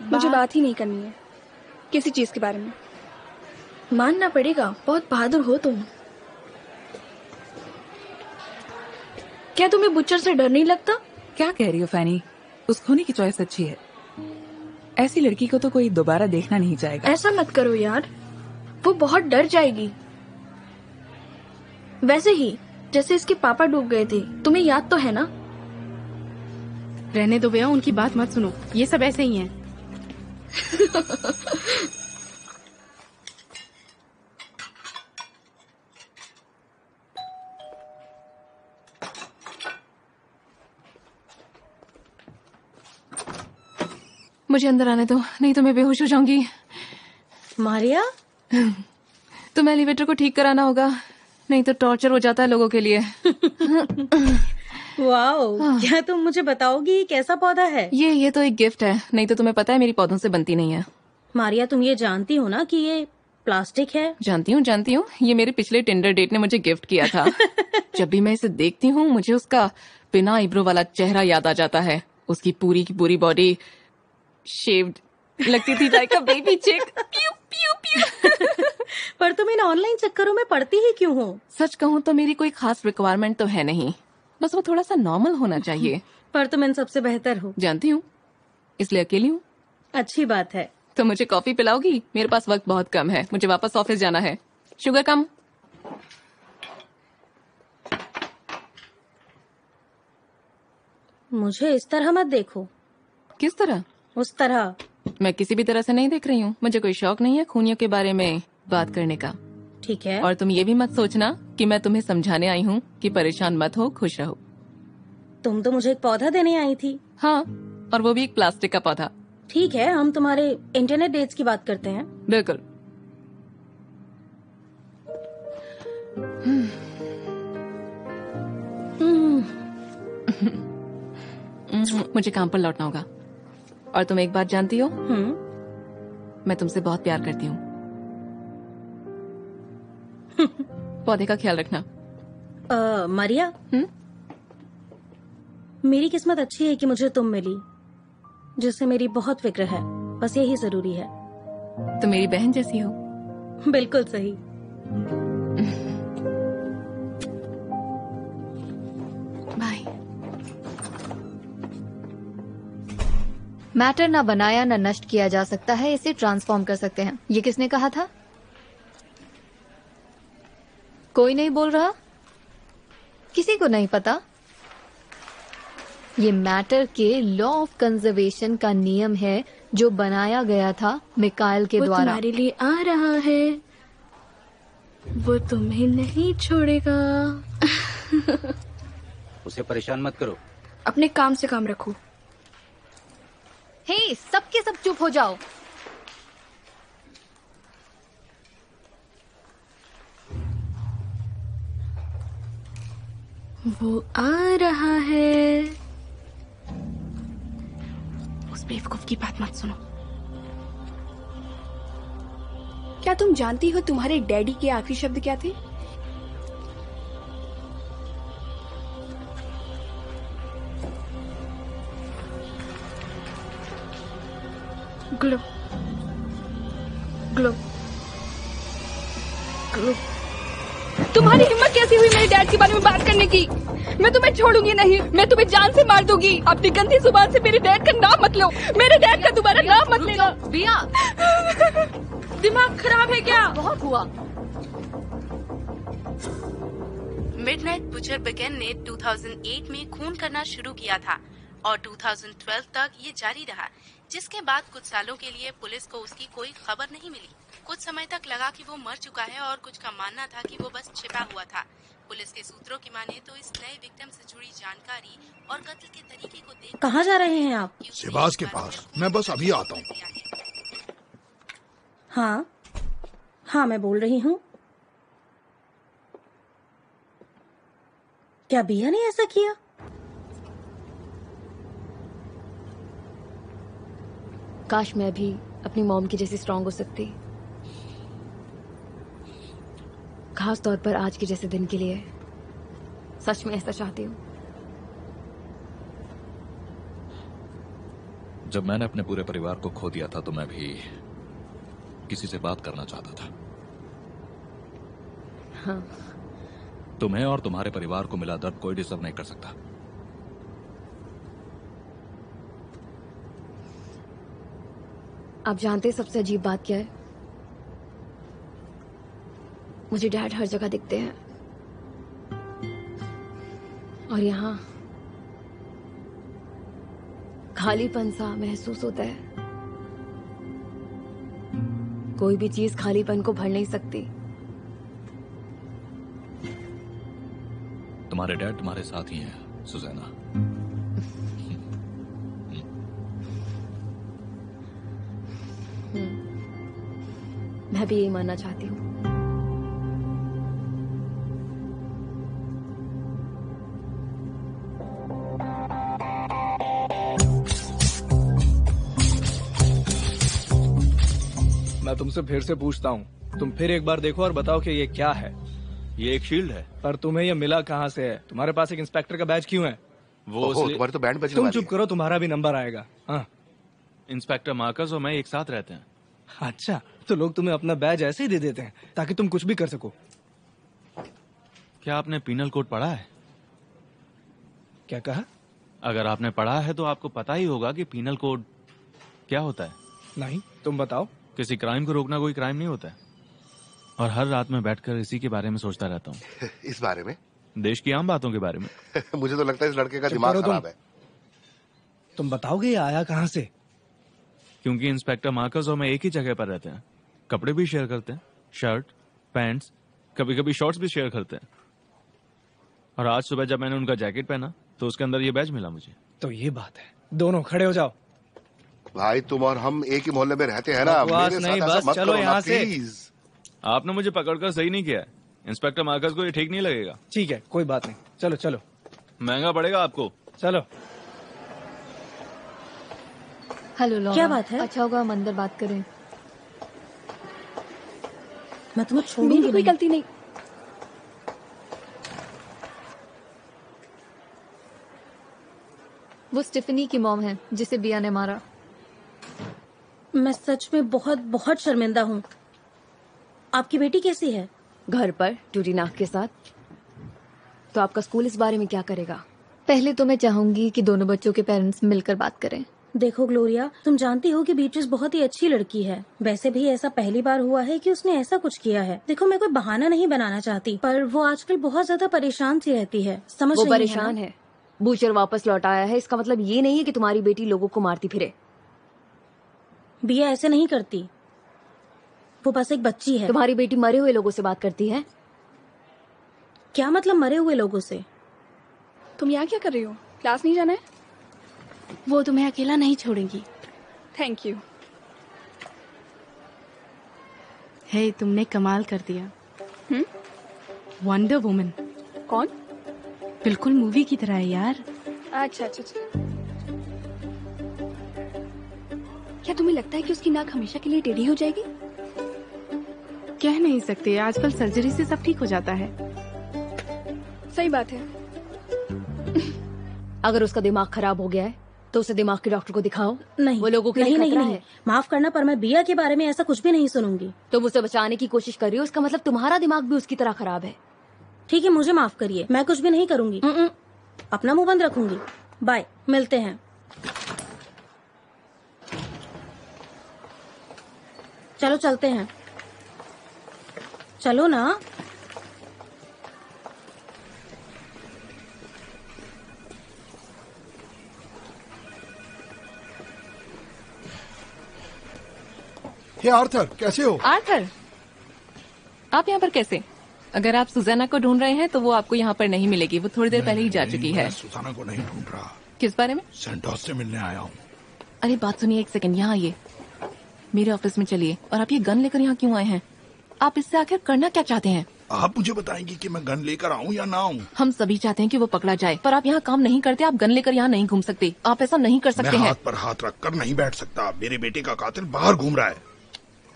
[SPEAKER 8] मुझे बात ही नहीं करनी है किसी चीज के बारे में। मानना पड़ेगा, बहुत बहादुर हो तुम। क्या तुम्हें बुच्चर से डर नहीं लगता?
[SPEAKER 14] क्या कह रही हो फैनी? उस खूनी की चॉइस अच्छी है। ऐसी लड़की को तो कोई दोबारा देखना नहीं चाहेगा।
[SPEAKER 8] ऐसा मत करो यार, वो बहुत डर जाएगी। वैसे ही जैसे इसके पापा डूब गए थे, तुम्हें याद तो है ना?
[SPEAKER 9] रहने दो भैया, उनकी बात मत सुनो, ये सब ऐसे ही हैं।
[SPEAKER 2] मुझे अंदर आने दो, नहीं तो मैं बेहोश हो जाऊंगी।
[SPEAKER 6] मारिया,
[SPEAKER 2] तुम्हें एलिवेटर को ठीक कराना होगा, नहीं तो टॉर्चर हो जाता है लोगों के लिए।
[SPEAKER 6] वाओ, क्या तुम मुझे बताओगी कैसा पौधा है?
[SPEAKER 2] ये तो एक गिफ्ट है, नहीं तो तुम्हें पता है मेरी पौधों से बनती नहीं है।
[SPEAKER 6] मारिया, तुम ये जानती हो ना कि ये प्लास्टिक है?
[SPEAKER 2] जानती हूँ। ये मेरे पिछले टिंडर डेट ने मुझे गिफ्ट किया था। जब भी मैं इसे देखती हूँ मुझे उसका बिना आईब्रो वाला चेहरा याद आ जाता है। उसकी पूरी की पूरी बॉडी शेव्ड लगती थी, लाइक अ बेबी चिक। प्यू प्यू प्यू।
[SPEAKER 6] पर तुम इन ऑनलाइन चक्करों में पड़ती ही क्यों हो?
[SPEAKER 2] सच कहूँ तो मेरी कोई खास रिक्वायरमेंट तो है नहीं, बस वो थोड़ा सा नॉर्मल होना चाहिए।
[SPEAKER 6] पर तुम इन सबसे बेहतर हो।
[SPEAKER 2] जानती हूँ, इसलिए अकेली हूँ।
[SPEAKER 6] अच्छी बात है।
[SPEAKER 2] तो मुझे कॉफी पिलाओगी? मेरे पास वक्त बहुत कम है, मुझे वापस ऑफिस जाना है। शुगर कम।
[SPEAKER 6] मुझे इस तरह मत देखो।
[SPEAKER 2] किस तरह?
[SPEAKER 6] उस तरह।
[SPEAKER 2] मैं किसी भी तरह से नहीं देख रही हूँ। मुझे कोई शौक नहीं है खूनियों के बारे में बात करने का।
[SPEAKER 6] ठीक है।
[SPEAKER 2] और तुम ये भी मत सोचना कि मैं तुम्हें समझाने आई हूँ कि परेशान मत हो, खुश रहो।
[SPEAKER 6] तुम तो मुझे एक पौधा देने आई थी।
[SPEAKER 2] हाँ, और वो भी एक प्लास्टिक का पौधा।
[SPEAKER 6] ठीक है, हम तुम्हारे इंटरनेट डेट्स की बात करते हैं।
[SPEAKER 2] बिल्कुल। मुझे काम पर लौटना होगा। और तुम एक बात जानती हो, मैं तुमसे बहुत प्यार करती हूँ। पौधे का ख्याल रखना।
[SPEAKER 6] मारिया, मेरी किस्मत अच्छी है कि मुझे तुम मिली, जिससे मेरी बहुत फिक्र है। बस यही जरूरी है।
[SPEAKER 2] तुम मेरी बहन जैसी हो।
[SPEAKER 6] बिल्कुल सही।
[SPEAKER 2] बाय।
[SPEAKER 15] मैटर ना बनाया ना नष्ट किया जा सकता है, इसे ट्रांसफॉर्म कर सकते हैं। ये किसने कहा था? कोई नहीं बोल रहा? किसी को नहीं पता? ये मैटर के लॉ ऑफ कंजर्वेशन का नियम है जो बनाया गया था मिकाइल के द्वारा।
[SPEAKER 8] वो तुम्हारे लिए आ रहा है, वो तुम्हें नहीं छोड़ेगा।
[SPEAKER 11] उसे परेशान मत करो।
[SPEAKER 8] अपने काम से काम रखो।
[SPEAKER 15] हे, सबके सब चुप हो जाओ।
[SPEAKER 8] वो आ रहा है।
[SPEAKER 9] उस बेवकूफ की बात मत सुनो।
[SPEAKER 8] क्या तुम जानती हो तुम्हारे डैडी के आखिरी शब्द क्या थे? Glow glow glow. तुम्हारी हिम्मत कैसी हुई मेरे डैड के बारे में बात करने की? मैं तुम्हें छोड़ूंगी नहीं, मैं तुम्हें जान से मार दूंगी। अपनी गंदी जुबान से मेरे डैड का नाम मत लो। मेरे डैड का दोबारा नाम मत लेना।
[SPEAKER 15] बिया,
[SPEAKER 8] दिमाग खराब है क्या?
[SPEAKER 15] बहुत हुआ।
[SPEAKER 9] मिडनाइट बुचर बिगेन ने 2008 में खून करना शुरू किया था और 2012 तक ये जारी रहा, जिसके बाद कुछ सालों के लिए पुलिस को उसकी कोई खबर नहीं मिली। कुछ समय तक लगा कि वो मर चुका है और कुछ का मानना था कि वो बस छिपा हुआ था। पुलिस के सूत्रों की माने तो इस नए विक्टिम से जुड़ी जानकारी और कत्ल के तरीके को देख।
[SPEAKER 6] कहाँ जा रहे हैं आप?
[SPEAKER 12] शिवाज के पास। मैं बस अभी आता हूँ।
[SPEAKER 6] हाँ हाँ, मैं बोल रही हूँ। क्या बिया ने ऐसा किया?
[SPEAKER 15] काश मैं भी अपनी मॉम की जैसी स्ट्रांग हो सकती, खास तौर पर आज के जैसे दिन के लिए।
[SPEAKER 7] सच में ऐसा चाहती हूँ।
[SPEAKER 5] जब मैंने अपने पूरे परिवार को खो दिया था तो मैं भी किसी से बात करना चाहता था।
[SPEAKER 7] हाँ।
[SPEAKER 5] तुम्हें और तुम्हारे परिवार को मिला दर्द कोई डिजर्व नहीं कर सकता।
[SPEAKER 7] आप जानते हैं सबसे अजीब बात क्या है? मुझे डैड हर जगह दिखते हैं और यहाँ खालीपन सा महसूस होता है। कोई भी चीज खालीपन को भर नहीं सकती।
[SPEAKER 5] तुम्हारे डैड तुम्हारे साथ ही हैं, सुजैना।
[SPEAKER 7] मैं भी यही मानना चाहती हूँ।
[SPEAKER 10] मैं तुमसे फिर से पूछता हूँ, तुम फिर एक बार देखो और बताओ कि ये क्या है।
[SPEAKER 1] ये एक शील्ड है।
[SPEAKER 10] पर तुम्हें ये मिला कहाँ से है? तुम्हारे पास एक इंस्पेक्टर का बैज क्यों है?
[SPEAKER 1] वो
[SPEAKER 16] तुम्हारी तो बैंड बजने
[SPEAKER 10] तुम
[SPEAKER 16] वाली
[SPEAKER 10] चुप करो, तुम्हारा भी नंबर आएगा। हाँ।
[SPEAKER 1] इंस्पेक्टर मार्कस और मैं एक साथ रहते हैं।
[SPEAKER 10] अच्छा, तो लोग तुम्हें अपना बैज ऐसे ही दे देते हैं ताकि तुम कुछ भी कर सको।
[SPEAKER 1] क्या आपने पीनल कोड पढ़ा है?
[SPEAKER 10] क्या कहा?
[SPEAKER 1] अगर आपने पढ़ा है तो आपको पता ही होगा कि पीनल कोड क्या होता है।
[SPEAKER 10] नहीं, तुम बताओ।
[SPEAKER 1] किसी क्राइम को रोकना कोई क्राइम नहीं होता है। और हर रात में बैठकर इसी के बारे में सोचता रहता हूँ।
[SPEAKER 16] इस बारे में?
[SPEAKER 1] देश की आम बातों के बारे में।
[SPEAKER 16] मुझे तो लगता है इस लड़के का दिमाग खराब है।
[SPEAKER 10] तुम बताओगे ये आया कहाँ से?
[SPEAKER 1] क्योंकि इंस्पेक्टर मार्कस और मैं एक ही जगह पर रहते हैं। कपड़े भी शेयर करते हैं, शर्ट, पैंट्स, कभी कभी शॉर्ट्स भी शेयर करते हैं। और आज सुबह जब मैंने उनका जैकेट पहना तो उसके अंदर ये बैज मिला मुझे।
[SPEAKER 10] तो ये बात है। दोनों खड़े हो जाओ।
[SPEAKER 16] भाई तुम और हम एक ही मोहल्ले में रहते हैं ना।
[SPEAKER 10] मेरे नहीं, साथ बस चलो यहाँ से।
[SPEAKER 1] आपने मुझे पकड़कर सही नहीं किया है। इंस्पेक्टर मार्कस को ये ठीक नहीं लगेगा।
[SPEAKER 10] ठीक है, कोई बात नहीं। चलो चलो।
[SPEAKER 1] महंगा पड़ेगा आपको।
[SPEAKER 10] चलो।
[SPEAKER 7] हेलो लॉरा,
[SPEAKER 6] क्या बात है?
[SPEAKER 7] अच्छा होगा हम अंदर बात करें।
[SPEAKER 6] मैं तुम्हें छोड़ूंगी।
[SPEAKER 8] मेरी कोई गलती नहीं।
[SPEAKER 7] वो स्टीफनी की मॉम है जिसे बिया ने मारा।
[SPEAKER 6] मैं सच में बहुत बहुत शर्मिंदा हूँ। आपकी बेटी कैसी है?
[SPEAKER 7] घर पर टूटी नाक के साथ। तो आपका स्कूल इस बारे में क्या करेगा? पहले तो मैं चाहूंगी कि दोनों बच्चों के पेरेंट्स मिलकर बात करें।
[SPEAKER 6] देखो ग्लोरिया, तुम जानती हो कि बीट्रिस बहुत ही अच्छी लड़की है। वैसे भी ऐसा पहली बार हुआ है कि उसने ऐसा कुछ किया है। देखो, मैं कोई बहाना नहीं बनाना चाहती, पर वो आजकल बहुत ज्यादा परेशान सी रहती है। समझ
[SPEAKER 7] वो
[SPEAKER 6] रही
[SPEAKER 7] परेशान है। बूचर वापस लौट आया है, इसका मतलब ये नहीं है कि तुम्हारी बेटी लोगों को मारती फिरे।
[SPEAKER 6] बिया ऐसे नहीं करती। वो बस एक बच्ची है।
[SPEAKER 7] तुम्हारी बेटी मरे हुए लोगों से बात करती है?
[SPEAKER 6] क्या मतलब मरे हुए लोगों से?
[SPEAKER 8] तुम यहाँ क्या कर रही हो? क्लास नहीं जाना है?
[SPEAKER 9] वो तुम्हें अकेला नहीं छोड़ेंगी।
[SPEAKER 8] Thank you.
[SPEAKER 9] हे, तुमने कमाल कर दिया। Wonder woman.
[SPEAKER 8] कौन?
[SPEAKER 9] बिल्कुल मूवी की तरह है यार।
[SPEAKER 8] अच्छा अच्छा अच्छा। क्या तुम्हें लगता है कि उसकी नाक हमेशा के लिए टेढ़ी हो जाएगी?
[SPEAKER 9] कह नहीं सकते, आजकल सर्जरी से सब ठीक हो जाता है।
[SPEAKER 8] सही बात है।
[SPEAKER 7] अगर उसका दिमाग खराब हो गया है तो उसे दिमाग के डॉक्टर को दिखाओ।
[SPEAKER 6] नहीं,
[SPEAKER 7] वो लोगों के लिए
[SPEAKER 6] नहीं,
[SPEAKER 7] खतरा
[SPEAKER 6] नहीं,
[SPEAKER 7] है।
[SPEAKER 6] माफ करना, पर मैं बिया के बारे में ऐसा कुछ भी नहीं सुनूंगी।
[SPEAKER 7] तुम उसे बचाने की कोशिश कर रही हो, इसका मतलब तुम्हारा दिमाग भी उसकी तरह खराब है।
[SPEAKER 6] ठीक है, मुझे माफ करिए, मैं कुछ भी नहीं करूंगी। अपना मुंह बंद रखूंगी। बाय, मिलते हैं। चलो चलते हैं। चलो ना।
[SPEAKER 12] हे आर्थर, कैसे हो?
[SPEAKER 2] आर्थर, आप यहाँ पर कैसे? अगर आप सुजाना को ढूंढ रहे हैं तो वो आपको यहाँ पर नहीं मिलेगी। वो थोड़ी देर पहले ही जा चुकी है।
[SPEAKER 12] सुजाना को नहीं ढूंढ रहा।
[SPEAKER 2] किस बारे में?
[SPEAKER 12] सेंटोस से मिलने आया हूँ।
[SPEAKER 2] अरे बात सुनिए, एक सेकंड। यहाँ आइए, मेरे ऑफिस में चलिए। और आप ये गन लेकर यहाँ क्यों आए हैं? आप इससे आखिर करना क्या चाहते हैं?
[SPEAKER 12] आप मुझे बताएंगी कि मैं गन लेकर आऊँ या ना आऊँ?
[SPEAKER 2] हम सभी चाहते हैं कि वो पकड़ा जाए, पर आप यहाँ काम नहीं करते। आप गन लेकर यहाँ नहीं घूम सकते। आप ऐसा नहीं कर सकते हैं।
[SPEAKER 12] मैं हाथ पर हाथ रखकर नहीं बैठ सकता। मेरे बेटे का कातिल बाहर घूम रहा है।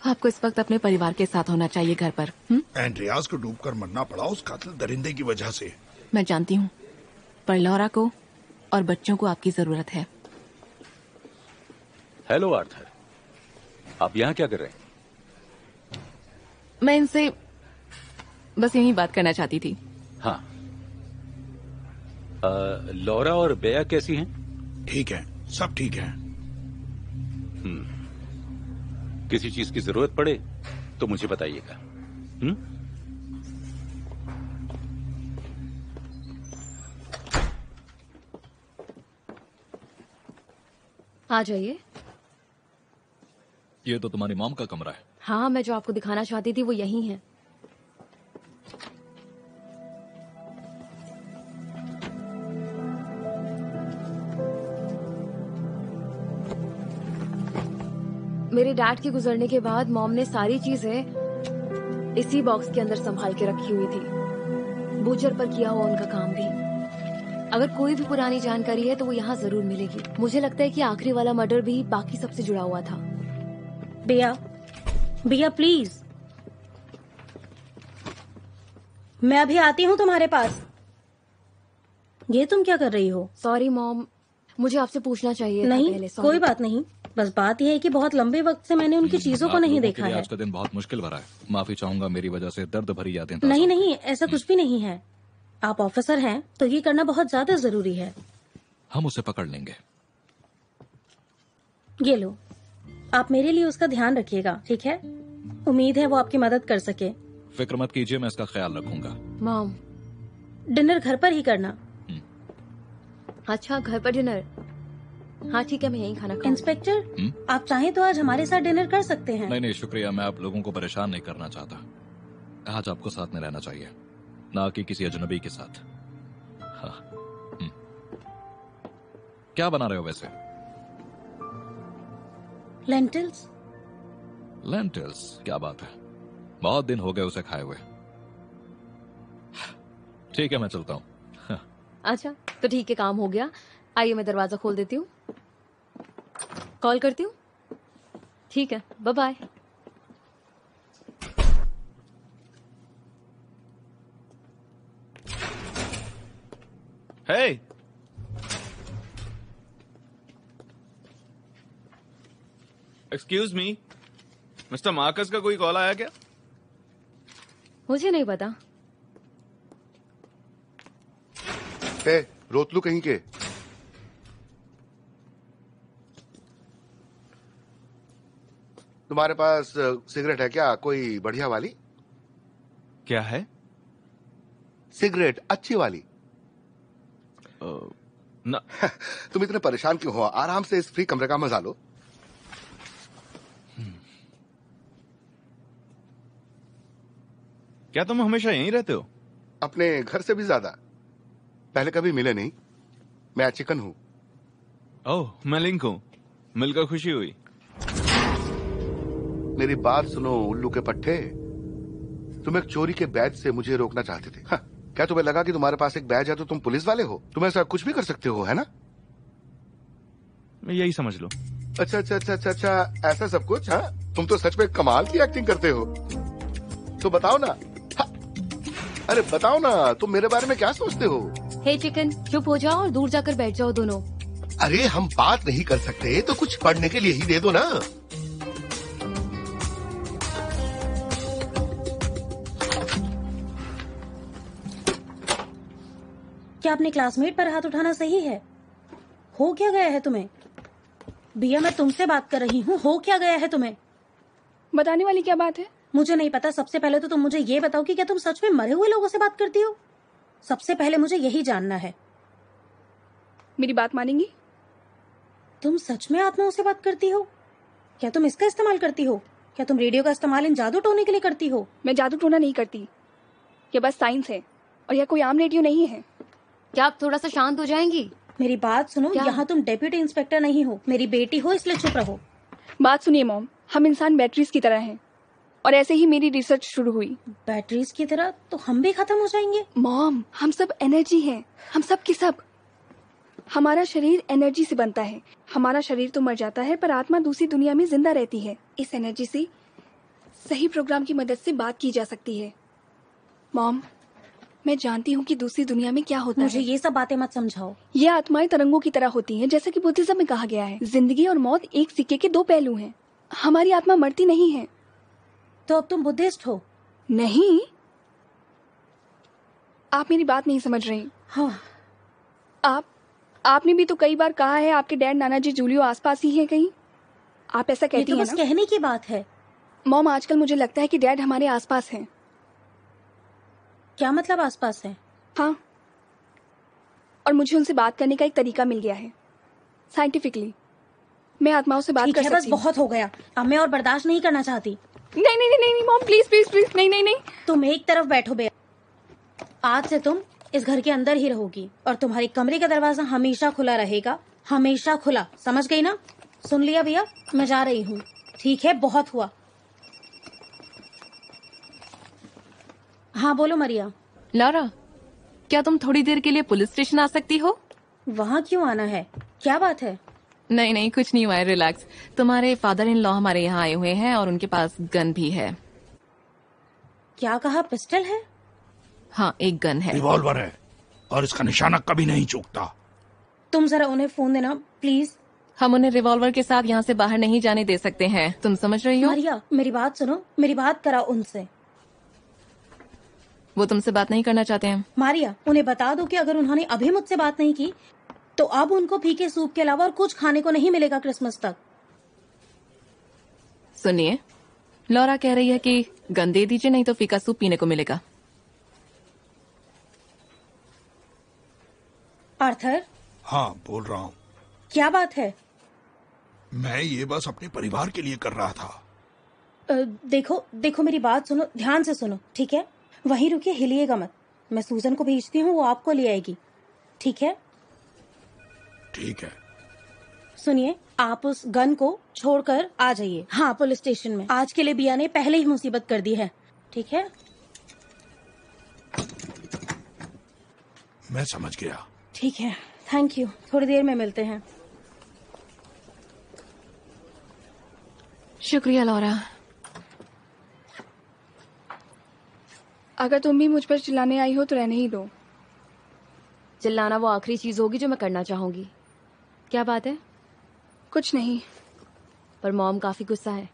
[SPEAKER 2] आपको इस वक्त अपने परिवार के साथ होना चाहिए घर पर।
[SPEAKER 12] एंड्रियास को डूबकर मरना पड़ा उस कातिल दरिंदे की वजह से।
[SPEAKER 2] मैं जानती हूँ, पर लॉरा को और बच्चों को आपकी जरूरत है।
[SPEAKER 11] हेलो आर्थर, आप यहाँ क्या कर रहे हैं?
[SPEAKER 2] मैं इनसे बस यही बात करना चाहती थी।
[SPEAKER 11] हाँ, लॉरा और बेया कैसी हैं?
[SPEAKER 12] ठीक है, सब ठीक है।
[SPEAKER 11] किसी चीज की जरूरत पड़े तो मुझे बताइएगा।
[SPEAKER 7] आ जाइए।
[SPEAKER 5] ये तो तुम्हारी मॉम का कमरा है।
[SPEAKER 7] हाँ, मैं जो आपको दिखाना चाहती थी वो यही है। मेरे डैड के गुजरने के बाद मॉम ने सारी चीजें इसी बॉक्स के अंदर संभाल के रखी हुई थी। बूचर पर किया हुआ उनका काम भी। अगर कोई भी पुरानी जानकारी है तो वो यहाँ जरूर मिलेगी। मुझे लगता है कि आखिरी वाला मर्डर भी बाकी सबसे जुड़ा हुआ था।
[SPEAKER 6] बिया, बिया प्लीज, मैं अभी आती हूँ तुम्हारे पास। ये तुम क्या कर रही हो?
[SPEAKER 7] सॉरी मॉम, मुझे आपसे पूछना चाहिए था
[SPEAKER 6] नहीं,
[SPEAKER 7] पहले।
[SPEAKER 6] कोई बात नहीं। बस बात यह है कि बहुत लंबे वक्त से मैंने उनकी चीजों को नहीं देखा है।
[SPEAKER 5] आज का दिन बहुत मुश्किल भरा है। माफी चाहूंगा, मेरी वजह से दर्द भरी यादें।
[SPEAKER 6] नहीं नहीं, ऐसा कुछ भी नहीं है। आप ऑफिसर हैं तो ये करना बहुत ज्यादा जरूरी है।
[SPEAKER 5] हम उसे पकड़ लेंगे।
[SPEAKER 6] ये लो, आप मेरे लिए उसका ध्यान रखिएगा, ठीक है? उम्मीद है वो आपकी मदद कर सके।
[SPEAKER 5] फिक्र मत कीजिए, मैं इसका ख्याल रखूंगा।
[SPEAKER 7] मॉम,
[SPEAKER 6] डिनर घर पर ही करना।
[SPEAKER 7] अच्छा, घर पर डिनर? हाँ ठीक है, मैं यही खाना खाऊंगी।
[SPEAKER 6] इंस्पेक्टर, आप चाहें तो आज हमारे साथ डिनर कर सकते हैं।
[SPEAKER 5] नहीं नहीं शुक्रिया, मैं आप लोगों को परेशान नहीं करना चाहता। आज आपको साथ में रहना चाहिए, ना कि किसी अजनबी के साथ। हाँ। क्या बना रहे हो वैसे?
[SPEAKER 6] लेंटिल्स।
[SPEAKER 5] लेंटिल्स, क्या बात है, बहुत दिन हो गए उसे खाए हुए। ठीक है, मैं चलता हूँ।
[SPEAKER 7] अच्छा तो ठीक है, काम हो गया। आइए मैं दरवाजा खोल देती हूँ, कॉल करती हूँ। ठीक है, बाय बाय।
[SPEAKER 1] हे, एक्सक्यूज मी, मिस्टर मार्कस का कोई कॉल आया क्या?
[SPEAKER 7] मुझे नहीं पता।
[SPEAKER 16] रोतलू कहीं के। तुम्हारे पास सिगरेट है क्या, कोई बढ़िया वाली?
[SPEAKER 1] क्या है?
[SPEAKER 16] सिगरेट अच्छी वाली।
[SPEAKER 1] ना।
[SPEAKER 16] तुम इतने परेशान क्यों हो? आराम से इस फ्री कमरे का मजा लो।
[SPEAKER 1] क्या तुम हमेशा यहीं रहते हो?
[SPEAKER 16] अपने घर से भी ज्यादा। पहले कभी मिले नहीं। मैं चिकन हूँ।
[SPEAKER 1] ओह, मैं लिंक हूँ। मिलकर खुशी हुई।
[SPEAKER 16] मेरी बात सुनो उल्लू के पट्टे, तुम एक चोरी के बैच से मुझे रोकना चाहते थे। हाँ, क्या तुम्हें लगा कि तुम्हारे पास एक बैच है तो तुम पुलिस वाले हो? तुम ऐसा कुछ भी कर सकते हो, है ना?
[SPEAKER 1] यही समझ लो।
[SPEAKER 16] अच्छा अच्छा अच्छा अच्छा अच्छा, ऐसा सब कुछ? हाँ, तुम तो सच में कमाल की एक्टिंग करते हो। तो बताओ ना। हाँ, अरे बताओ ना, तुम मेरे बारे में क्या सोचते हो?
[SPEAKER 7] हे चिकन, चुप हो जाओ और दूर जाकर बैठ जाओ दोनों।
[SPEAKER 16] अरे हम बात नहीं कर सकते तो कुछ पढ़ने के लिए ही दे दो ना।
[SPEAKER 6] क्या अपने क्लासमेट पर हाथ उठाना सही है? हो क्या गया है तुम्हें? भैया, मैं तुमसे बात कर रही हूँ। हो क्या गया है तुम्हें?
[SPEAKER 8] बताने वाली क्या बात है?
[SPEAKER 6] मुझे नहीं पता। सबसे पहले तो तुम मुझे ये बताओ कि क्या तुम सच में मरे हुए लोगों से बात करती हो? सबसे पहले मुझे यही जानना है।
[SPEAKER 8] मेरी बात मानेंगी?
[SPEAKER 6] तुम सच में आत्माओं से बात करती हो? क्या तुम इसका इस्तेमाल करती हो? क्या तुम रेडियो का इस्तेमाल इन जादू टोने के लिए करती हो?
[SPEAKER 8] मैं जादू टोना नहीं करती, ये बस साइंस है और यह कोई आम रेडियो नहीं है।
[SPEAKER 7] क्या आप थोड़ा सा शांत हो जाएंगी?
[SPEAKER 6] मेरी बात सुनो, यहाँ तुम डेप्यूटी इंस्पेक्टर नहीं हो, मेरी बेटी हो, इसलिए चुप रहो।
[SPEAKER 8] बात सुनिए मॉम, हम इंसान बैटरीज की तरह हैं और ऐसे ही मेरी रिसर्च शुरू हुई।
[SPEAKER 6] बैटरीज की तरह? तो हम भी खत्म हो जाएंगे।
[SPEAKER 8] मॉम, हम सब एनर्जी हैं, हम सब के सब। हमारा शरीर एनर्जी से बनता है। हमारा शरीर तो मर जाता है पर आत्मा दूसरी दुनिया में जिंदा रहती है। इस एनर्जी से सही प्रोग्राम की मदद से बात की जा सकती है। मॉम, मैं जानती हूँ कि दूसरी दुनिया में क्या होता है।
[SPEAKER 6] मुझे ये सब बातें मत समझाओ।
[SPEAKER 8] ये आत्माएं तरंगों की तरह होती हैं, जैसा कि बुद्धिज्म में कहा गया है। जिंदगी और मौत एक सिक्के के दो पहलू हैं। हमारी आत्मा मरती नहीं है।
[SPEAKER 6] तो अब तुम बुद्धिस्ट हो?
[SPEAKER 8] नहीं, आप मेरी बात नहीं समझ रही।
[SPEAKER 6] हाँ।
[SPEAKER 8] आपने भी तो कई बार कहा है आपके डैड नानाजी जूलियो आसपास ही हैं कहीं। आप ऐसा कहती हैं ना?
[SPEAKER 6] बस कहने की बात है।
[SPEAKER 8] मॉम, आजकल मुझे लगता है कि डैड हमारे आसपास हैं।
[SPEAKER 6] क्या मतलब आसपास है?
[SPEAKER 8] हाँ, और मुझे उनसे बात करने का एक तरीका मिल गया है साइंटिफिकली। मैं आत्माओं से बात कर सकती हूँ।
[SPEAKER 6] बस बहुत हो गया, अब मैं और बर्दाश्त नहीं करना चाहती।
[SPEAKER 8] नहीं नहीं नहीं नहीं मॉम, प्लीज प्लीज प्लीज, नहीं नहीं नहीं।
[SPEAKER 6] तुम एक तरफ बैठो बे। आज से तुम इस घर के अंदर ही रहोगी और तुम्हारे कमरे का दरवाजा हमेशा खुला रहेगा, हमेशा खुला, समझ गई ना? सुन लिया भैया, मैं जा रही हूँ। ठीक है, बहुत हुआ। हाँ बोलो मरिया।
[SPEAKER 2] लॉरा, क्या तुम थोड़ी देर के लिए पुलिस स्टेशन आ सकती हो?
[SPEAKER 6] वहाँ क्यों आना है? क्या बात है?
[SPEAKER 2] नहीं नहीं, कुछ नहीं हुआ है, रिलैक्स। तुम्हारे फादर इन लॉ हमारे यहाँ आए हुए हैं और उनके पास गन भी है।
[SPEAKER 6] क्या कहा? पिस्टल है?
[SPEAKER 2] हाँ, एक गन है।
[SPEAKER 12] रिवॉल्वर है और इसका निशाना कभी नहीं चूकता।
[SPEAKER 6] तुम जरा उन्हें फोन देना प्लीज।
[SPEAKER 2] हम उन्हें रिवॉल्वर के साथ यहाँ से बाहर नहीं जाने दे सकते हैं, तुम समझ रही हो?
[SPEAKER 6] मरिया, मेरी बात सुनो, मेरी बात करा उनसे।
[SPEAKER 2] वो तुमसे बात नहीं करना चाहते हैं।
[SPEAKER 6] मारिया, उन्हें बता दो कि अगर उन्होंने अभी मुझसे बात नहीं की तो अब उनको फीके सूप के अलावा और कुछ खाने को नहीं मिलेगा क्रिसमस तक।
[SPEAKER 2] सुनिए, लॉरा कह रही है कि गन दे दीजिए, नहीं तो फीका सूप पीने को मिलेगा।
[SPEAKER 6] आर्थर?
[SPEAKER 12] हाँ, बोल रहा हूँ।
[SPEAKER 6] क्या बात है?
[SPEAKER 12] मैं ये बस अपने परिवार के लिए कर रहा था।
[SPEAKER 6] देखो देखो, मेरी बात सुनो, ध्यान से सुनो, ठीक है? वहीं रुकिए, हिलिएगा मत। मैं सूजन को भेजती हूँ, वो आपको ले आएगी, ठीक है?
[SPEAKER 12] ठीक है।
[SPEAKER 6] सुनिए, आप उस गन को छोड़कर आ जाइए। हाँ, पुलिस स्टेशन में। आज के लिए बिया ने पहले ही मुसीबत कर दी है, ठीक है?
[SPEAKER 12] मैं समझ गया।
[SPEAKER 6] ठीक है, थैंक यू। थोड़ी देर में मिलते हैं।
[SPEAKER 2] शुक्रिया लॉरा।
[SPEAKER 8] अगर तुम भी मुझ पर चिल्लाने आई हो तो रहने ही दो।
[SPEAKER 7] चिल्लाना वो आखिरी चीज होगी जो मैं करना चाहूंगी। क्या बात है?
[SPEAKER 8] कुछ नहीं,
[SPEAKER 7] पर मॉम काफी गुस्सा है।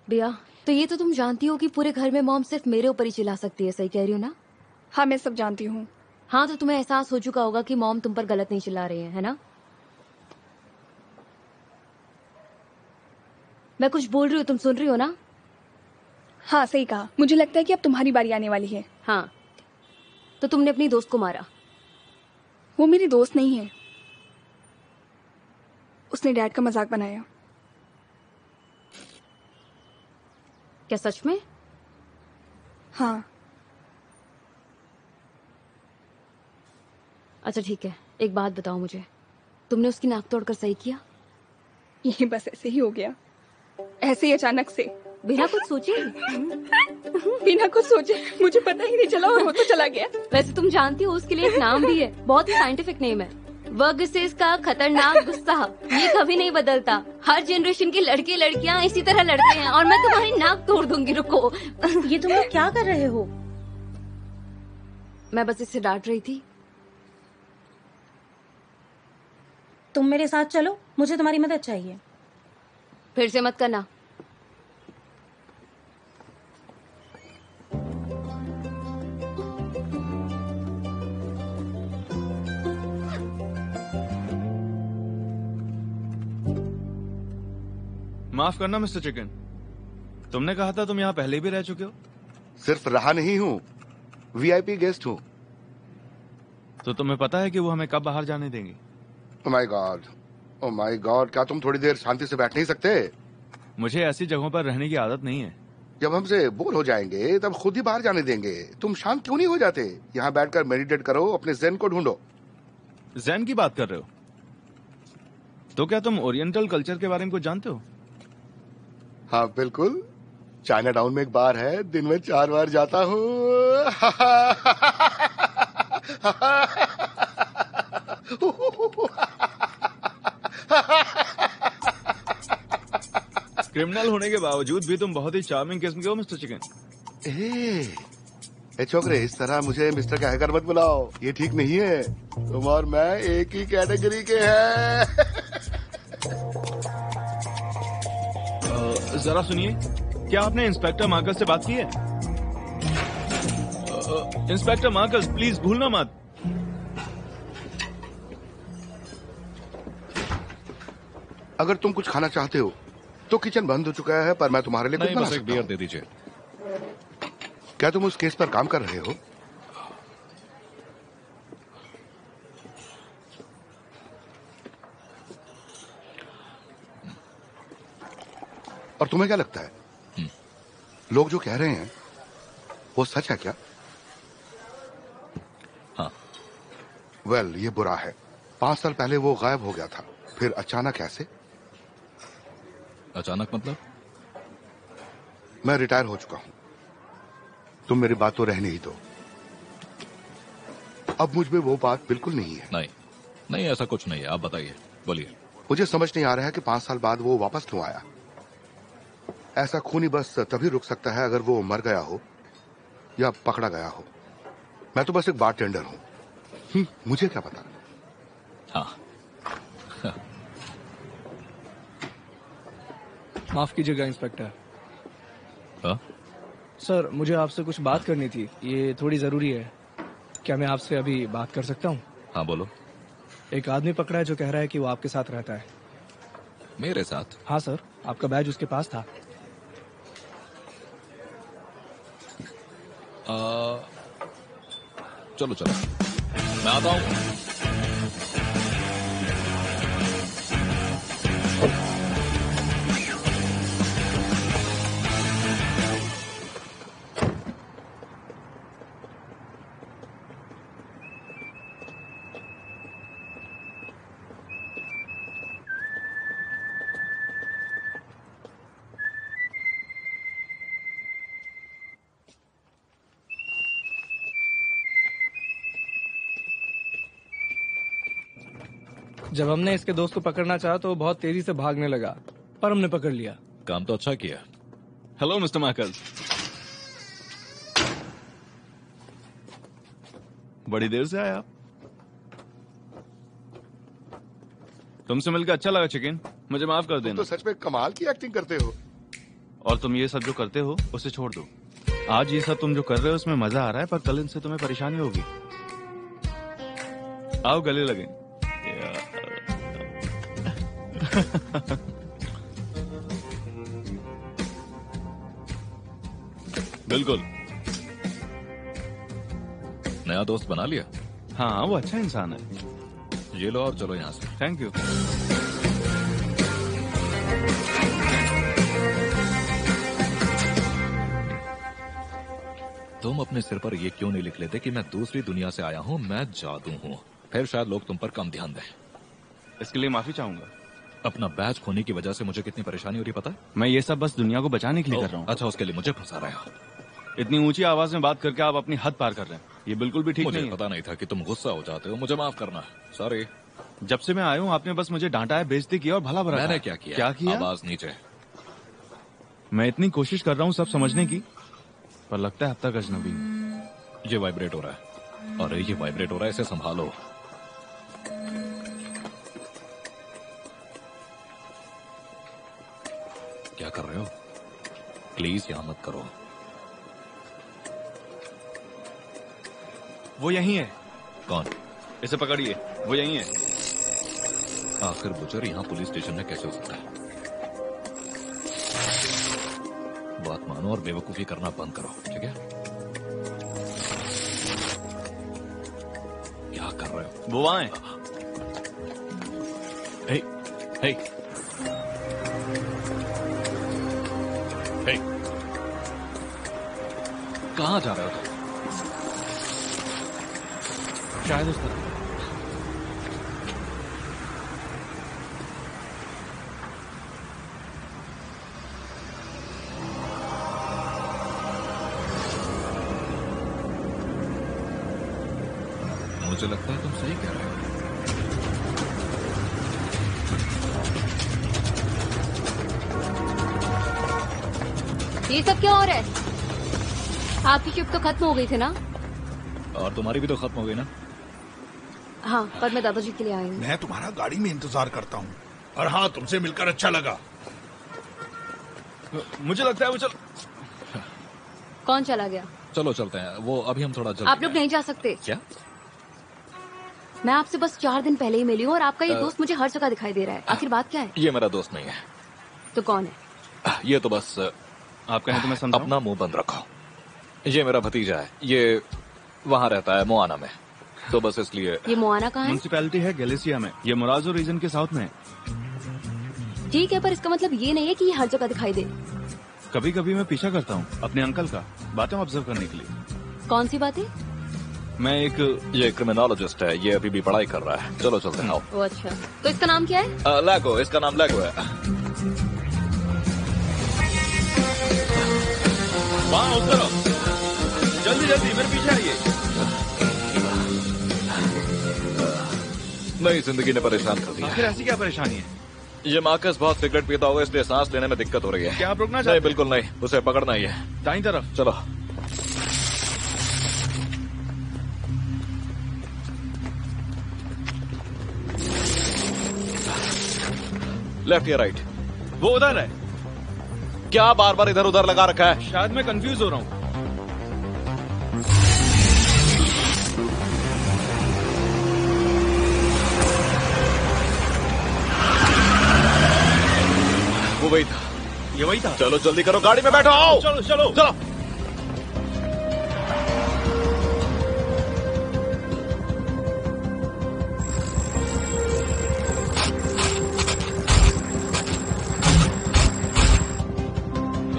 [SPEAKER 7] बिया, तो ये तो तुम जानती हो कि पूरे घर में मॉम सिर्फ मेरे ऊपर ही चिल्ला सकती है, सही कह रही हो ना?
[SPEAKER 8] हाँ, मैं सब जानती हूँ।
[SPEAKER 7] हाँ, तो तुम्हें एहसास हो चुका होगा कि मॉम तुम पर गलत नहीं चिल्ला रही है ना? मैं कुछ बोल रही हूँ, तुम सुन रही हो ना?
[SPEAKER 8] हाँ, सही कहा। मुझे लगता है कि अब तुम्हारी बारी आने वाली है।
[SPEAKER 7] हाँ, तो तुमने अपनी दोस्त को मारा।
[SPEAKER 8] वो मेरी दोस्त नहीं है, उसने डैड का मजाक बनाया।
[SPEAKER 7] क्या सच में?
[SPEAKER 8] हाँ।
[SPEAKER 7] अच्छा ठीक है, एक बात बताओ मुझे, तुमने उसकी नाक तोड़कर सही किया?
[SPEAKER 8] ये बस ऐसे ही हो गया, ऐसे ही अचानक से,
[SPEAKER 7] बिना कुछ सोचे।
[SPEAKER 8] बिना कुछ सोचे, मुझे पता ही नहीं चला और वो तो चला गया।
[SPEAKER 7] वैसे तुम जानती हो उसके लिए एक नाम भी है, बहुत ही साइंटिफिक नेम है, वर्गसेस का खतरनाक गुस्सा। ये कभी नहीं बदलता। हर जनरेशन के लड़के लड़कियां इसी तरह लड़ते हैं और मैं तुम्हारी नाक तोड़ दूंगी। रुको।
[SPEAKER 6] ये तुम लोग क्या कर रहे हो?
[SPEAKER 7] मैं बस इससे डांट रही थी।
[SPEAKER 6] तुम मेरे साथ चलो, मुझे तुम्हारी मदद चाहिए।
[SPEAKER 7] फिर से मत करना।
[SPEAKER 1] माफ करना मिस्टर चिकन, तुमने कहा था तुम यहाँ पहले भी रह चुके हो।
[SPEAKER 16] सिर्फ रहा नहीं हूँ, वीआईपी गेस्ट हूँ।
[SPEAKER 1] तो तुम्हें पता है कि वो हमें कब बाहर जाने देंगे?
[SPEAKER 16] Oh my God, oh my God, क्या तुम थोड़ी देर शांति से बैठ नहीं सकते?
[SPEAKER 1] मुझे ऐसी जगहों पर रहने की आदत नहीं है।
[SPEAKER 16] जब हमसे बोर हो जाएंगे तब खुद ही बाहर जाने देंगे। तुम शांत क्यों नहीं हो जाते? यहाँ बैठकर मेडिटेट करो, अपने ज़ेन को ढूंढो।
[SPEAKER 1] ज़ेन की बात कर रहे हो? तो क्या तुम ओरिएंटल कल्चर के बारे में कुछ जानते हो?
[SPEAKER 16] हाँ बिल्कुल, चाइना टाउन में एक बार है, दिन में 4 बार जाता हूँ।
[SPEAKER 1] क्रिमिनल होने के बावजूद भी तुम बहुत ही चार्मिंग किस्म के हो मिस्टर चिकन।
[SPEAKER 16] ए छोकरे, इस तरह मुझे मिस्टर कहकर मत बुलाओ, ये ठीक नहीं है। तुम और मैं एक ही कैटेगरी के हैं।
[SPEAKER 1] जरा सुनिए, क्या आपने इंस्पेक्टर मार्कस से बात की है? इंस्पेक्टर मार्कस, प्लीज भूलना मत।
[SPEAKER 16] अगर तुम कुछ खाना चाहते हो तो किचन बंद हो चुका है, पर मैं तुम्हारे लिए कुछ बना सकता हूं।
[SPEAKER 5] बियर दे दीजिए।
[SPEAKER 16] क्या तुम उस केस पर काम कर रहे हो? और तुम्हें क्या लगता है, लोग जो कह रहे हैं वो सच है क्या?
[SPEAKER 5] हाँ।
[SPEAKER 16] वेल, ये बुरा है। 5 साल पहले वो गायब हो गया था, फिर अचानक कैसे?
[SPEAKER 5] अचानक मतलब?
[SPEAKER 16] मैं रिटायर हो चुका हूं, तुम मेरी बात तो रहने ही दो। अब मुझ में वो बात बिल्कुल नहीं है।
[SPEAKER 5] नहीं, ऐसा कुछ नहीं है। आप बताइए, बोलिए।
[SPEAKER 16] मुझे समझ नहीं आ रहा है कि 5 साल बाद वो वापस क्यों आया। ऐसा खूनी बस तभी रुक सकता है अगर वो मर गया हो या पकड़ा गया हो। मैं तो बस एक बारटेंडर हूं, मुझे क्या पता।
[SPEAKER 5] हाँ।
[SPEAKER 10] माफ कीजिएगा इंस्पेक्टर।
[SPEAKER 5] हाँ?
[SPEAKER 10] सर, मुझे आपसे कुछ बात करनी थी, ये थोड़ी जरूरी है। क्या मैं आपसे अभी बात कर सकता हूँ?
[SPEAKER 5] हाँ, बोलो।
[SPEAKER 10] एक आदमी पकड़ा है जो कह रहा है कि वो आपके साथ रहता है।
[SPEAKER 5] मेरे साथ?
[SPEAKER 10] हाँ सर, आपका बैज उसके पास था।
[SPEAKER 5] चलो मैं आता हूँ।
[SPEAKER 10] जब हमने इसके दोस्त को पकड़ना चाहा तो वो बहुत तेजी से भागने लगा, पर हमने पकड़ लिया।
[SPEAKER 5] काम तो अच्छा किया।
[SPEAKER 1] हेलो मिस्टर मार्कस, बड़ी देर से आए आप। तुमसे मिलकर अच्छा लगा चिकन, मुझे माफ कर देना।
[SPEAKER 16] तुम तो सच में कमाल की एक्टिंग करते हो।
[SPEAKER 1] और तुम ये सब जो करते हो उसे छोड़ दो। आज ये सब तुम जो कर रहे हो उसमें मजा आ रहा है, पर कल इनसे तुम्हें परेशानी होगी। आओ गले लगे। बिल्कुल।
[SPEAKER 5] नया दोस्त बना लिया?
[SPEAKER 1] हाँ, वो अच्छा इंसान है।
[SPEAKER 5] ये लो और चलो यहाँ से।
[SPEAKER 1] Thank you.
[SPEAKER 5] तुम अपने सिर पर ये क्यों नहीं लिख लेते कि मैं दूसरी दुनिया से आया हूँ, मैं जादू हूँ? फिर शायद लोग तुम पर कम ध्यान दें।
[SPEAKER 1] इसके लिए माफी चाहूंगा।
[SPEAKER 5] अपना बैच खोने की वजह से मुझे कितनी परेशानी हो रही पता है?
[SPEAKER 1] मैं ये सब बस दुनिया को बचाने के लिए कर रहा हूँ।
[SPEAKER 5] अच्छा, उसके लिए मुझे फंसा रहे हो?
[SPEAKER 1] इतनी ऊंची आवाज में बात करके आप अपनी हद पार कर रहे हैं, ये बिल्कुल भी ठीक नहीं है।
[SPEAKER 5] मुझे पता नहीं था कि तुम गुस्सा हो जाते हो, मुझे माफ करना। सॉरी।
[SPEAKER 1] जब से मैं आया हूँ आपने बस मुझे डांटा है, बेइज्जती की और भला भरा।
[SPEAKER 5] मैंने क्या किया?
[SPEAKER 1] क्या किया?
[SPEAKER 5] आवाज नीचे।
[SPEAKER 1] मैं इतनी कोशिश कर रहा हूँ सब समझने की, पर लगता है अब तक अजनबी हूँ।
[SPEAKER 5] ये वाइब्रेट हो रहा है। अरे ये वाइब्रेट हो रहा है, इसे संभालो। क्या कर रहे हो? प्लीज यहां मत करो।
[SPEAKER 1] वो यहीं है।
[SPEAKER 5] कौन?
[SPEAKER 1] इसे पकड़िए, वो यहीं है।
[SPEAKER 5] आखिर बुचर यहाँ पुलिस स्टेशन में कैसे हो सकता है? बात मानो और बेवकूफी करना बंद करो, ठीक है? क्या कर रहे हो?
[SPEAKER 1] वो वहां है।
[SPEAKER 5] हे, हे, हे, कहाँ जा रहे हो?
[SPEAKER 10] शायद उस तरफ।
[SPEAKER 5] मुझे लगता है तुम सही कह रहे हो।
[SPEAKER 7] ये सब क्या हो रहा है? आपकी शिफ्ट तो खत्म हो गई थी ना?
[SPEAKER 5] और तुम्हारी भी तो खत्म हो गई ना?
[SPEAKER 7] हाँ, पर मैं दादाजी के लिए आई हूँ।
[SPEAKER 12] मैं तुम्हारा गाड़ी में इंतजार करता हूँ। और हाँ, तुमसे मिलकर अच्छा लगा।
[SPEAKER 1] मुझे लगता है वो चल।
[SPEAKER 7] कौन चला गया?
[SPEAKER 5] चलो चलते हैं। वो अभी हम थोड़ा
[SPEAKER 7] आप लोग नहीं जा सकते।
[SPEAKER 5] क्या?
[SPEAKER 7] मैं आपसे बस 4 दिन पहले ही मिली हूँ और आपका ये दोस्त मुझे हर जगह दिखाई दे रहा है। आखिर बात क्या है?
[SPEAKER 5] ये मेरा दोस्त नहीं है।
[SPEAKER 7] तो कौन है?
[SPEAKER 5] ये तो बस
[SPEAKER 1] आप कहें तो मैं समझाऊं?
[SPEAKER 5] अपना मुंह बंद रखो। ये मेरा भतीजा है। ये वहाँ रहता है मोआना में, तो बस इसलिए।
[SPEAKER 7] ये मोआना कहाँ है?
[SPEAKER 1] म्युनिसिपैलिटी है गैलिसिया में। ये मोराजो रीजन के साउथ में है।
[SPEAKER 7] ठीक है, पर इसका मतलब ये नहीं है कि ये हर जगह दिखाई दे।
[SPEAKER 1] कभी कभी मैं पीछा करता हूँ अपने अंकल का, बातें ऑब्जर्व करने के लिए।
[SPEAKER 7] कौन सी बातें?
[SPEAKER 1] मैं
[SPEAKER 5] ये क्रिमिनोलॉजिस्ट है। ये अभी भी पढ़ाई कर रहा है। चलो चलते हैं।
[SPEAKER 7] ओ अच्छा, तो इसका नाम क्या है?
[SPEAKER 5] लैगो। इसका नाम लैगो है।
[SPEAKER 1] वहाँ उतरो, जल्दी जल्दी मेरे पीछे आइए।
[SPEAKER 5] नई जिंदगी ने परेशान कर दिया।
[SPEAKER 1] आखिर ऐसी क्या परेशानी है?
[SPEAKER 5] ये मार्कस बहुत सिगरेट पीता होगा, इसलिए सांस लेने में दिक्कत हो रही है।
[SPEAKER 1] क्या आप रुकना चाहते?
[SPEAKER 5] नहीं, बिल्कुल नहीं। उसे पकड़ना ही है।
[SPEAKER 1] दाईं तरफ
[SPEAKER 5] चलो। लेफ्ट या राइट?
[SPEAKER 1] वो उधर है।
[SPEAKER 5] क्या बार बार इधर उधर लगा रखा है?
[SPEAKER 1] शायद मैं कंफ्यूज हो रहा हूँ।
[SPEAKER 5] वो वही था।
[SPEAKER 1] ये वही था।
[SPEAKER 5] चलो जल्दी करो, गाड़ी में बैठो। आओ
[SPEAKER 1] चलो चलो
[SPEAKER 5] चलो।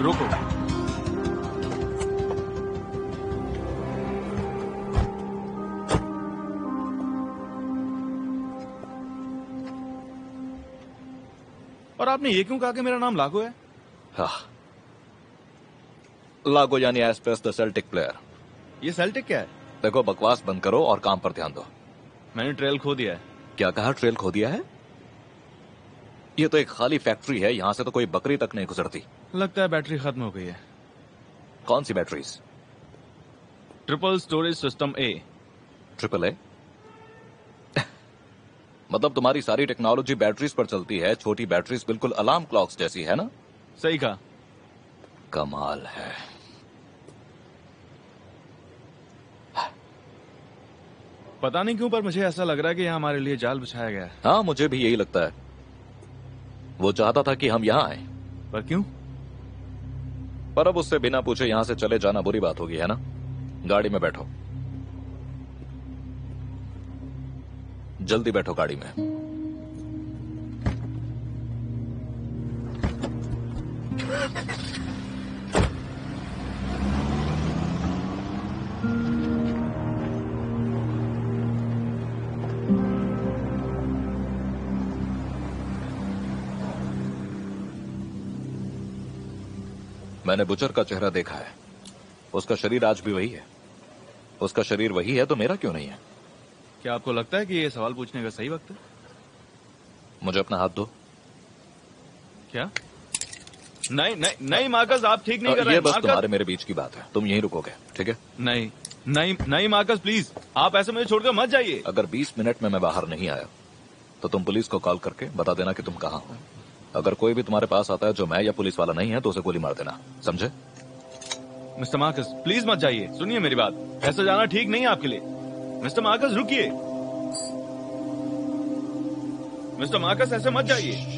[SPEAKER 1] रुको। और आपने ये क्यों कहा कि मेरा नाम लागो है?
[SPEAKER 5] हाँ, लागो यानी एस्पेस द सेल्टिक प्लेयर।
[SPEAKER 1] ये सेल्टिक क्या है?
[SPEAKER 5] देखो, बकवास बंद करो और काम पर ध्यान दो।
[SPEAKER 1] मैंने ट्रेल खो दिया है।
[SPEAKER 5] क्या कहा? ट्रेल खो दिया है? ये तो एक खाली फैक्ट्री है, यहाँ से तो कोई बकरी तक नहीं गुजरती।
[SPEAKER 1] लगता है बैटरी खत्म हो गई है।
[SPEAKER 5] कौन सी batteries?
[SPEAKER 1] Triple storage system A.
[SPEAKER 5] Triple A? मतलब तुम्हारी सारी टेक्नोलॉजी बैटरीज पर चलती है। छोटी बैटरीज बिल्कुल अलार्म क्लॉक्स जैसी है ना?
[SPEAKER 1] सही कहा।
[SPEAKER 5] कमाल है।
[SPEAKER 1] पता नहीं क्यों, पर मुझे ऐसा लग रहा है कि यहाँ हमारे लिए जाल बिछाया गया है।
[SPEAKER 5] हाँ, मुझे भी यही लगता है। वो चाहता था कि हम यहाँ आए।
[SPEAKER 1] पर क्यों?
[SPEAKER 5] पर अब उससे बिना पूछे यहाँ से चले जाना बुरी बात होगी, है ना? गाड़ी में बैठो, जल्दी बैठो गाड़ी में। मैंने बुचर का चेहरा देखा है। उसका शरीर आज भी वही है। उसका शरीर वही है तो मेरा क्यों नहीं है?
[SPEAKER 1] क्या आपको लगता है कि ये सवाल पूछने का सही वक्त है?
[SPEAKER 5] मुझे अपना हाथ दो।
[SPEAKER 1] क्या? नहीं नहीं नहीं मार्कस, आप ठीक नहीं कर रहे।
[SPEAKER 5] ये बस तुम्हारे मेरे बीच की बात है। तुम यहीं रुकोगे, ठीक है?
[SPEAKER 1] नहीं नहीं नहीं मार्कस, प्लीज आप ऐसे मुझे छोड़कर मत जाइए।
[SPEAKER 5] अगर 20 मिनट में मैं बाहर नहीं आया तो तुम पुलिस को कॉल करके बता देना कि तुम कहाँ हो। अगर कोई भी तुम्हारे पास आता है जो मैं या पुलिस वाला नहीं है तो उसे गोली मार देना, समझे?
[SPEAKER 1] मिस्टर मार्कस, प्लीज मत जाइए। सुनिए मेरी बात, ऐसा जाना ठीक नहीं है आपके लिए। मिस्टर मार्कस रुकिए। मिस्टर मार्कस ऐसे मत जाइए।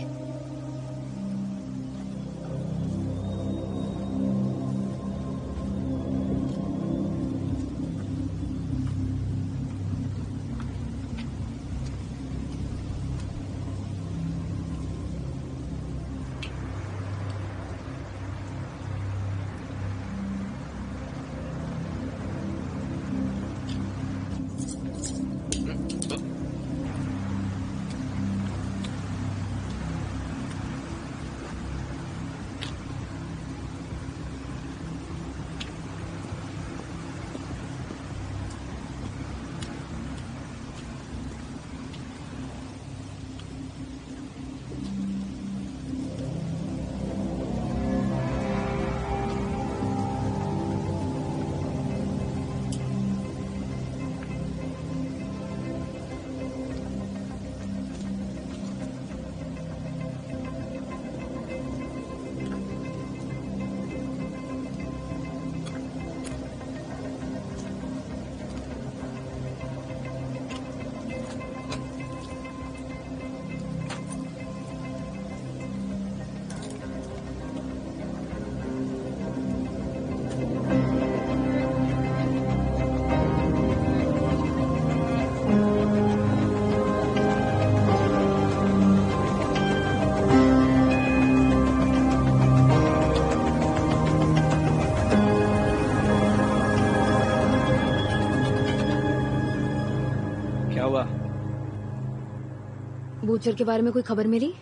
[SPEAKER 7] बूचर के बारे में कोई खबर मिली?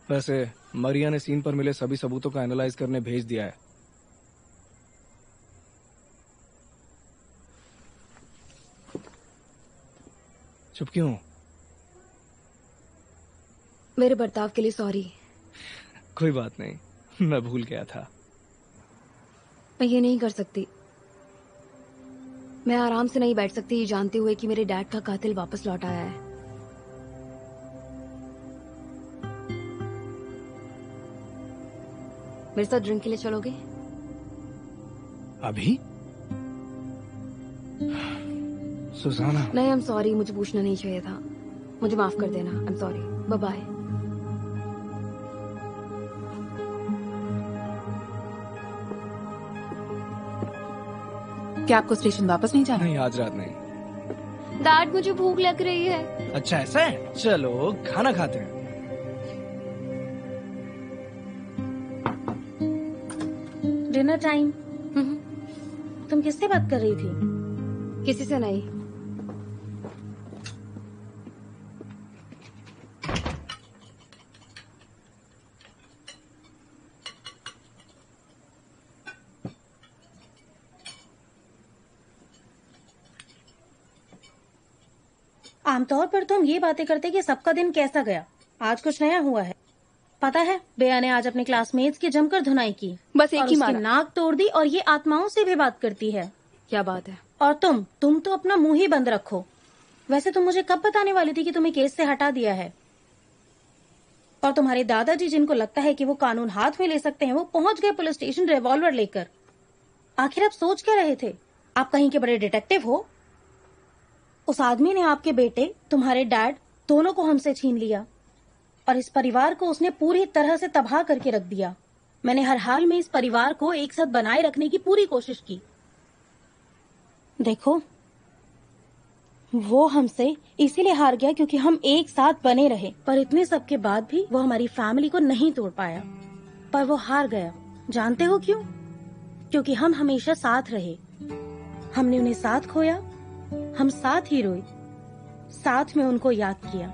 [SPEAKER 10] वैसे मरिया ने सीन पर मिले सभी सबूतों का एनालाइज करने भेज दिया है। चुप क्यों?
[SPEAKER 7] मेरे बर्ताव के लिए सॉरी।
[SPEAKER 10] कोई बात नहीं, मैं भूल गया था।
[SPEAKER 7] मैं ये नहीं कर सकती। मैं आराम से नहीं बैठ सकती ये जानते हुए कि मेरे डैड का कातिल वापस लौट आया है। मेरे साथ ड्रिंक के लिए चलोगे?
[SPEAKER 10] अभी? सुजाना।
[SPEAKER 7] नहीं, आई एम सॉरी, मुझे पूछना नहीं चाहिए था। मुझे माफ कर देना। I am sorry. Bye bye.
[SPEAKER 14] क्या आपको स्टेशन वापस नहीं जाना?
[SPEAKER 10] नहीं, आज रात नहीं।
[SPEAKER 7] डैड, मुझे भूख लग रही है।
[SPEAKER 10] अच्छा ऐसा है, चलो खाना खाते हैं।
[SPEAKER 6] Dinner time. तुम किससे बात कर रही थी?
[SPEAKER 7] किसी से नहीं।
[SPEAKER 6] आमतौर पर तुम ये बातें करते कि सबका दिन कैसा गया। आज कुछ नया हुआ है। पता है, बेया ने आज अपने क्लासमेट्स की जमकर धुनाई की।
[SPEAKER 7] बस एक ही
[SPEAKER 6] उसकी
[SPEAKER 7] मारा।
[SPEAKER 6] नाक तोड़ दी और ये आत्माओं से भी बात करती है।
[SPEAKER 7] क्या बात है?
[SPEAKER 6] और तुम तो अपना मुंह ही बंद रखो। वैसे तुम मुझे कब बताने वाली थी कि तुम्हें केस से हटा दिया है? और तुम्हारे दादाजी, जिनको लगता है कि वो कानून हाथ में ले सकते हैं, वो पहुंच गए पुलिस स्टेशन रिवॉल्वर लेकर। आखिर आप सोच क्या रहे थे? आप कहीं के बड़े डिटेक्टिव हो? उस आदमी ने आपके बेटे, तुम्हारे डैड, दोनों को हमसे छीन लिया और इस परिवार को उसने पूरी तरह से तबाह करके रख दिया। मैंने हर हाल में इस परिवार को एक साथ बनाए रखने की पूरी कोशिश की। देखो, वो हमसे इसीलिए हार गया क्योंकि हम एक साथ बने रहे, पर इतने सब के बाद भी वो हमारी फैमिली को नहीं तोड़ पाया। पर वो हार गया। जानते हो क्यों? क्योंकि हम हमेशा साथ रहे। हमने उन्हें साथ खोया, हम साथ ही रोए, साथ में उनको याद किया।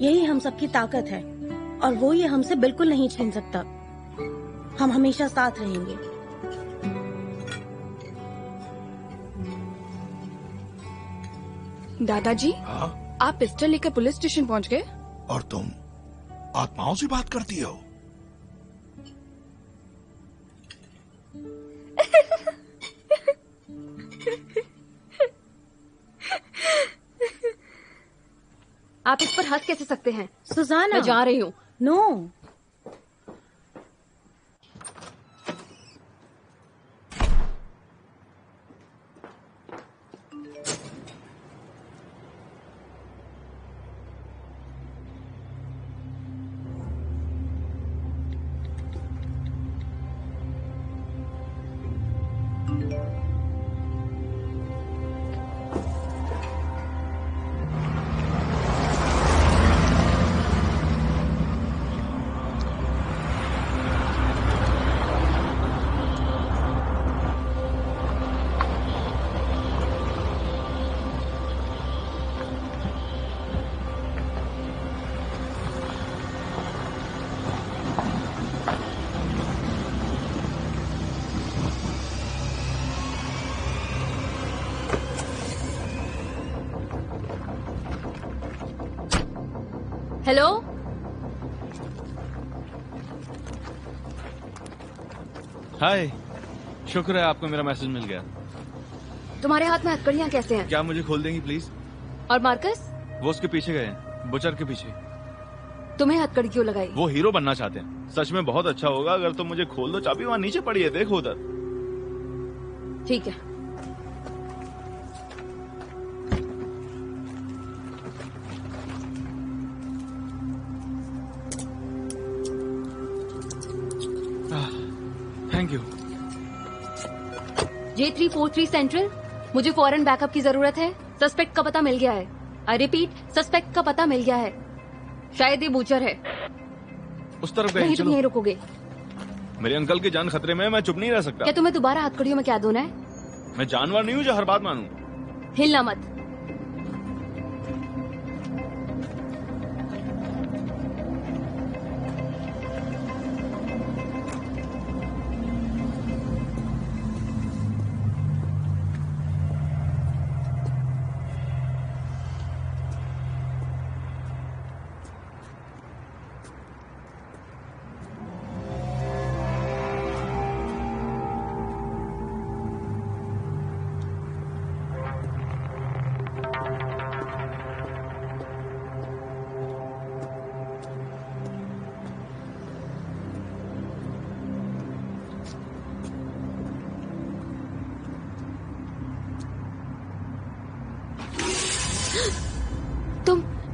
[SPEAKER 6] यही हम सबकी ताकत है और वो ये हमसे बिल्कुल नहीं छीन सकता। हम हमेशा साथ रहेंगे।
[SPEAKER 8] दादाजी,
[SPEAKER 12] हाँ?
[SPEAKER 8] आप पिस्टल लेकर पुलिस स्टेशन पहुंच गए?
[SPEAKER 12] और तुम आत्माओं से बात करती हो?
[SPEAKER 7] आप इस पर हंस कैसे सकते हैं?
[SPEAKER 6] सुजाना,
[SPEAKER 7] मैं जा रही हूँ।
[SPEAKER 6] नो,
[SPEAKER 7] हेलो,
[SPEAKER 1] हाय, शुक्र है आपको मेरा मैसेज मिल गया।
[SPEAKER 7] तुम्हारे हाथ में हथकड़ियाँ कैसे हैं?
[SPEAKER 1] क्या मुझे खोल देंगी प्लीज?
[SPEAKER 7] और मार्कस?
[SPEAKER 1] वो उसके पीछे गए हैं, बुचर के पीछे।
[SPEAKER 7] तुम्हें हथकड़ी क्यों लगाई?
[SPEAKER 1] वो हीरो बनना चाहते हैं। सच में बहुत अच्छा होगा अगर तुम मुझे खोल दो। चाबी वहाँ नीचे पड़ी है, देखो उधर।
[SPEAKER 7] ठीक है।
[SPEAKER 1] Thank you.
[SPEAKER 7] J343 सेंट्रल, मुझे फौरन बैकअप की जरूरत है। सस्पेक्ट का पता मिल गया है। आई रिपीट, सस्पेक्ट का पता मिल गया है। शायद ये बूचर है।
[SPEAKER 1] उस तरफ गए।
[SPEAKER 7] नहीं, तुम यहीं रुकोगे।
[SPEAKER 1] मेरे अंकल की जान खतरे में है, मैं चुप नहीं रह सकता।
[SPEAKER 7] क्या तुम्हें दोबारा हथकड़ियों में कैद होना है?
[SPEAKER 1] मैं जानवर नहीं हूँ जो हर बात मानूं।
[SPEAKER 7] हिलना मत।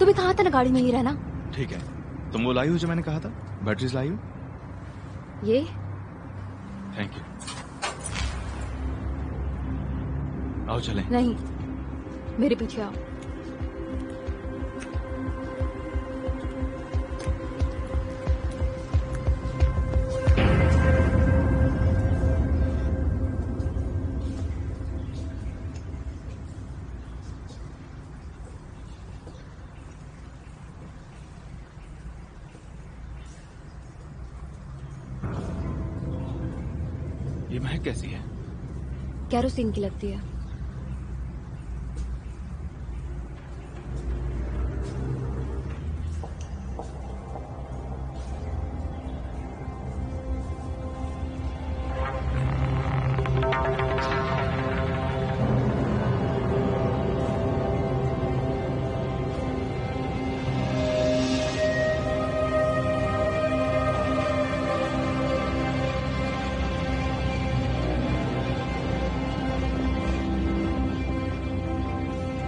[SPEAKER 7] तुम कहा था ना गाड़ी में ही रहना।
[SPEAKER 1] ठीक है, तुम वो लाई हो जो मैंने कहा था, बैटरीज लाई हो।
[SPEAKER 7] ये
[SPEAKER 1] थैंक यू। आओ चलें।
[SPEAKER 7] नहीं, मेरे पीछे आओ।
[SPEAKER 1] ये महक कैसी है?
[SPEAKER 7] कैरोसिन की लगती है।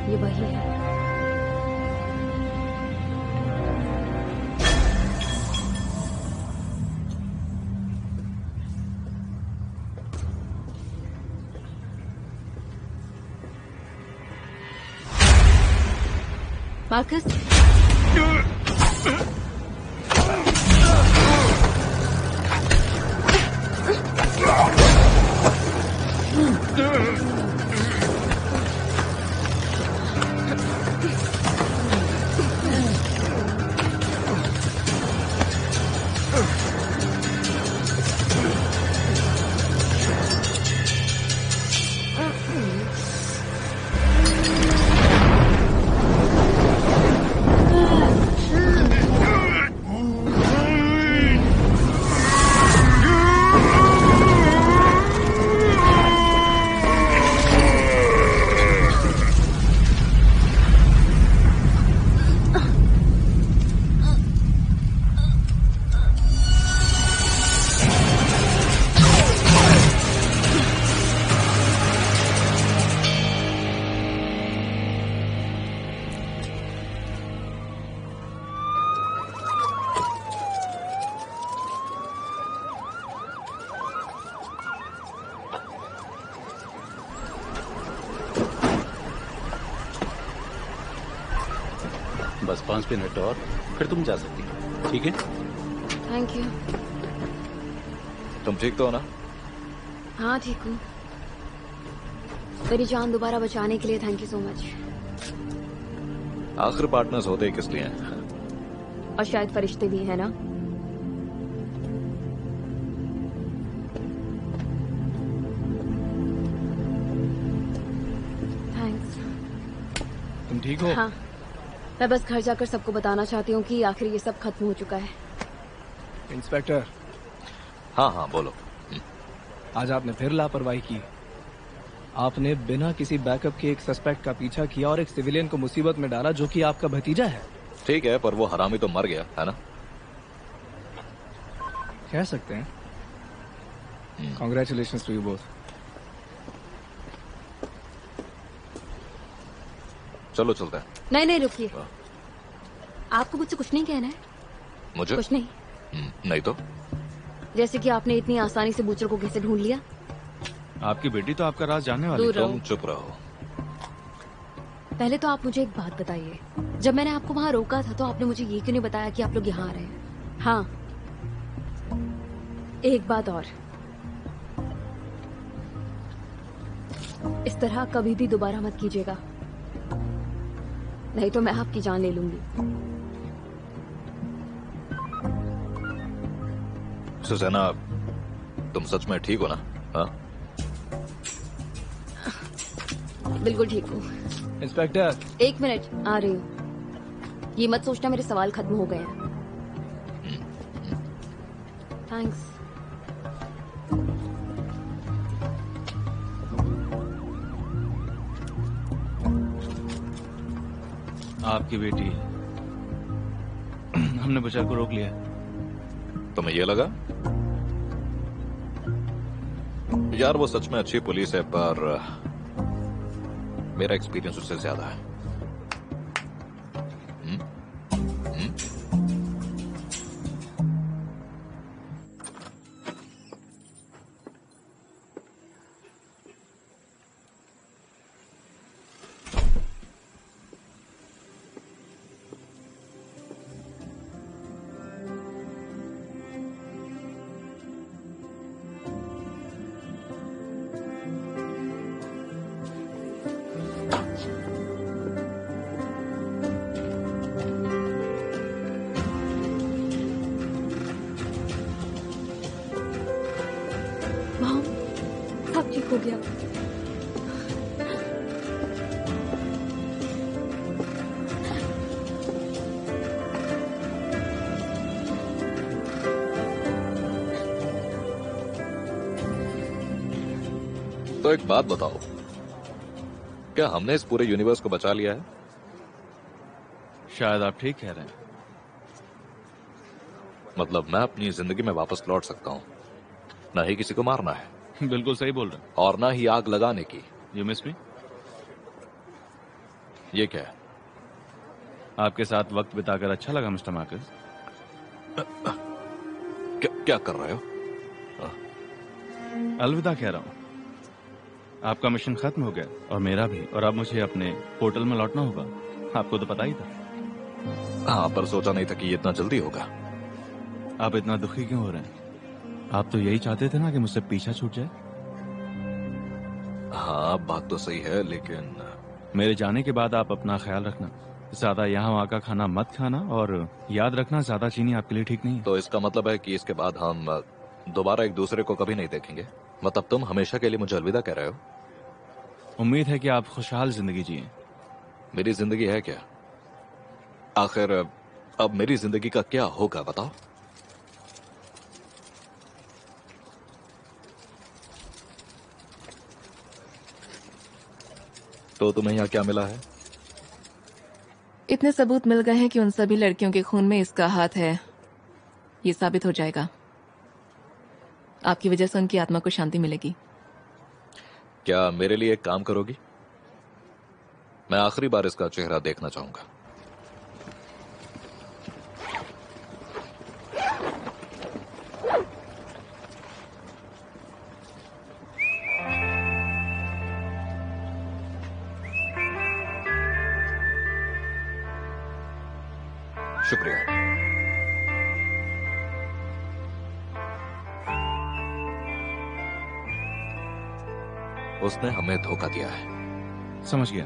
[SPEAKER 7] ये वही है। मार्कस,
[SPEAKER 11] बस 5 मिनट और फिर तुम जा सकती हो, ठीक है?
[SPEAKER 7] Thank you.
[SPEAKER 5] तुम ठीक तो हो ना?
[SPEAKER 7] हाँ ठीक हूँ। मेरी जान दोबारा बचाने के लिए थैंक यू सो मच।
[SPEAKER 5] आखिर पार्टनर्स होते ही किस लिए हैं?
[SPEAKER 7] और शायद फरिश्ते भी हैं ना। थैंक्स।
[SPEAKER 10] तुम ठीक हो?
[SPEAKER 7] हाँ, मैं बस घर जाकर सबको बताना चाहती हूँ कि आखिर ये सब खत्म हो चुका है।
[SPEAKER 10] इंस्पेक्टर।
[SPEAKER 5] हाँ हाँ बोलो।
[SPEAKER 10] आज आपने फिर लापरवाही की। आपने बिना किसी बैकअप के एक सस्पेक्ट का पीछा किया और एक सिविलियन को मुसीबत में डाला जो कि आपका भतीजा है।
[SPEAKER 5] ठीक है, पर वो हरामी तो मर गया है ना?
[SPEAKER 10] कह सकते हैं। Congratulations to you both.
[SPEAKER 5] चलो चलते हैं।
[SPEAKER 7] नहीं नहीं रुकिए, आपको मुझसे कुछ नहीं कहना है।
[SPEAKER 5] मुझे
[SPEAKER 7] कुछ नहीं।
[SPEAKER 5] नहीं तो
[SPEAKER 7] जैसे कि आपने इतनी आसानी से बूचर को कैसे ढूंढ लिया।
[SPEAKER 1] आपकी बेटी तो आपका राज जानने वाली।
[SPEAKER 5] तुम चुप रहो।
[SPEAKER 7] पहले तो आप मुझे एक बात बताइए, जब मैंने आपको वहाँ रोका था तो आपने मुझे ये क्यों नहीं बताया कि आप लोग यहाँ आ रहे हैं? हाँ, एक बात और, इस तरह कभी भी दोबारा मत कीजिएगा, नहीं तो मैं आपकी जान ले लूंगी।
[SPEAKER 5] सुसैना, तुम सच में ठीक हो ना? हाँ?
[SPEAKER 7] बिल्कुल ठीक हूँ।
[SPEAKER 10] इंस्पेक्टर,
[SPEAKER 7] एक मिनट, आ रही हूँ। ये मत सोचना मेरे सवाल खत्म हो गए हैं। थैंक्स।
[SPEAKER 1] आपकी बेटी, हमने बचार को रोक लिया।
[SPEAKER 5] तुम्हें ये लगा? यार वो सच में अच्छी पुलिस है, पर मेरा एक्सपीरियंस उससे ज्यादा है।
[SPEAKER 6] हो गया।
[SPEAKER 5] तो एक बात बताओ, क्या हमने इस पूरे यूनिवर्स को बचा लिया है?
[SPEAKER 1] शायद आप ठीक कह रहे हैं।
[SPEAKER 5] मतलब मैं अपनी जिंदगी में वापस लौट सकता हूँ, ना ही किसी को मारना है।
[SPEAKER 1] बिल्कुल सही बोल रहे हैं।
[SPEAKER 5] और ना ही आग लगाने की।
[SPEAKER 1] यू मिस मी?
[SPEAKER 5] ये क्या है?
[SPEAKER 1] आपके साथ वक्त बिताकर अच्छा लगा मिस्टर मार्कस।
[SPEAKER 5] क्या कर रहे हो?
[SPEAKER 1] अलविदा कह रहा हूँ। आपका मिशन खत्म हो गया और मेरा भी, और अब मुझे अपने पोर्टल में लौटना होगा। आपको तो पता ही था।
[SPEAKER 5] हाँ, पर सोचा नहीं था कि ये इतना जल्दी होगा।
[SPEAKER 1] आप इतना दुखी क्यों हो रहे हैं? आप तो यही चाहते थे ना कि मुझसे पीछा छूट जाए।
[SPEAKER 5] हाँ, बात तो सही है, लेकिन
[SPEAKER 1] मेरे जाने के बाद आप अपना ख्याल रखना। ज्यादा यहाँ वहाँ का खाना मत खाना, और याद रखना ज्यादा चीनी आपके लिए ठीक नहीं है।
[SPEAKER 5] तो इसका मतलब है कि इसके बाद हम दोबारा एक दूसरे को कभी नहीं देखेंगे? मतलब तुम हमेशा के लिए मुझे अलविदा कह रहे हो?
[SPEAKER 1] उम्मीद है कि आप खुशहाल जिंदगी जिए।
[SPEAKER 5] मेरी जिंदगी है क्या? आखिर अब मेरी जिंदगी का क्या होगा बताओ? तो तुम्हें यहाँ क्या मिला है?
[SPEAKER 2] इतने सबूत मिल गए हैं कि उन सभी लड़कियों के खून में इसका हाथ है। ये साबित हो जाएगा। आपकी वजह से उनकी आत्मा को शांति मिलेगी।
[SPEAKER 5] क्या मेरे लिए एक काम करोगी? मैं आखिरी बार इसका चेहरा देखना चाहूंगा। शुक्रिया। उसने हमें धोखा दिया है।
[SPEAKER 1] समझ गया।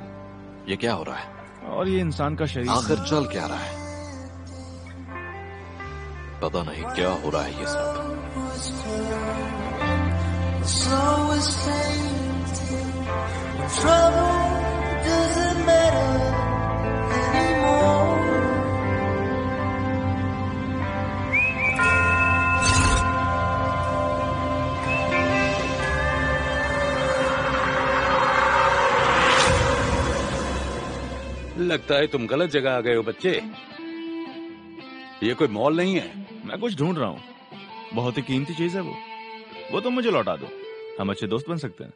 [SPEAKER 5] ये क्या हो रहा है?
[SPEAKER 1] और ये इंसान का शरीर
[SPEAKER 5] आखिर चल क्या रहा है? पता नहीं क्या हो रहा है ये सब।
[SPEAKER 11] लगता है तुम गलत जगह आ गए हो बच्चे। ये कोई मॉल नहीं है।
[SPEAKER 1] मैं कुछ ढूंढ रहा हूँ। बहुत ही कीमती चीज है वो तुम मुझे लौटा दो। हम अच्छे दोस्त बन सकते हैं।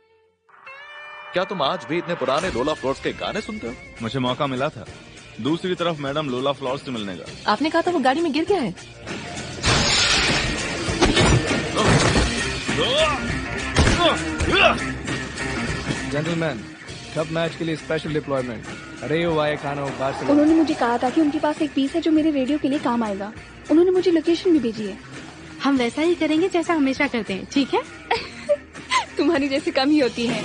[SPEAKER 5] क्या तुम आज भी इतने पुराने लोला फ्लोर्स के गाने सुनते हो?
[SPEAKER 1] मुझे मौका मिला था दूसरी तरफ मैडम लोला फ्लोर्स से मिलने का।
[SPEAKER 2] आपने कहा था वो गाड़ी में गिर गया है।
[SPEAKER 10] जेंटलमैन, कब मैच के लिए स्पेशल डिप्लॉयमेंट। अरे वाई खाना बार्सिलोना।
[SPEAKER 8] उन्होंने मुझे कहा था कि उनके पास एक पीस है जो मेरे रेडियो के लिए काम आएगा। उन्होंने मुझे लोकेशन भी भेजी है।
[SPEAKER 9] हम वैसा ही करेंगे जैसा हमेशा करते हैं, ठीक है?
[SPEAKER 8] तुम्हारी जैसी कम ही होती है।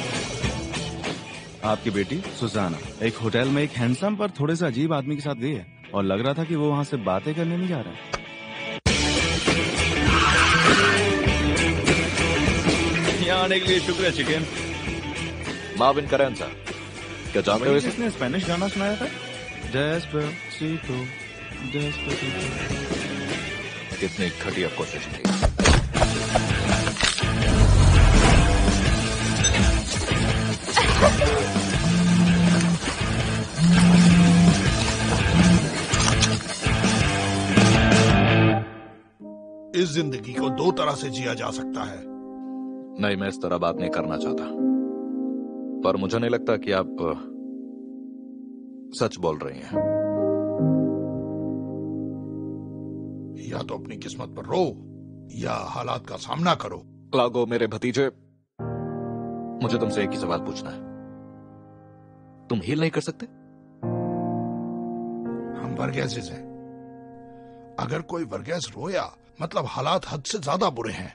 [SPEAKER 1] आपकी बेटी सुजाना एक होटल में एक हैंडसम पर थोड़े से अजीब आदमी के साथ गई है और लग रहा था कि वो वहाँ से बातें करने नहीं जा रहा है। यहाँ आने के लिए शुक्रिया चिकन।
[SPEAKER 5] मार्विन करेंसा, क्या जानते हो इसे?
[SPEAKER 1] इसने स्पेनिश गाना सुनाया था, डेस्पेसितो डेस्पेसितो।
[SPEAKER 5] कितनी घटिया कोशिश थी।
[SPEAKER 12] इस जिंदगी को दो तरह से जिया जा सकता है।
[SPEAKER 5] नहीं, मैं इस तरह बात नहीं करना चाहता, पर मुझे नहीं लगता कि आप सच बोल रही हैं।
[SPEAKER 12] या तो अपनी किस्मत पर रो या हालात का सामना करो।
[SPEAKER 5] लागो मेरे भतीजे, मुझे तुमसे एक ही सवाल पूछना है। तुम हील नहीं कर सकते?
[SPEAKER 12] हम वर्गेसेस हैं। अगर कोई वर्गेस रोया मतलब हालात हद से ज्यादा बुरे हैं।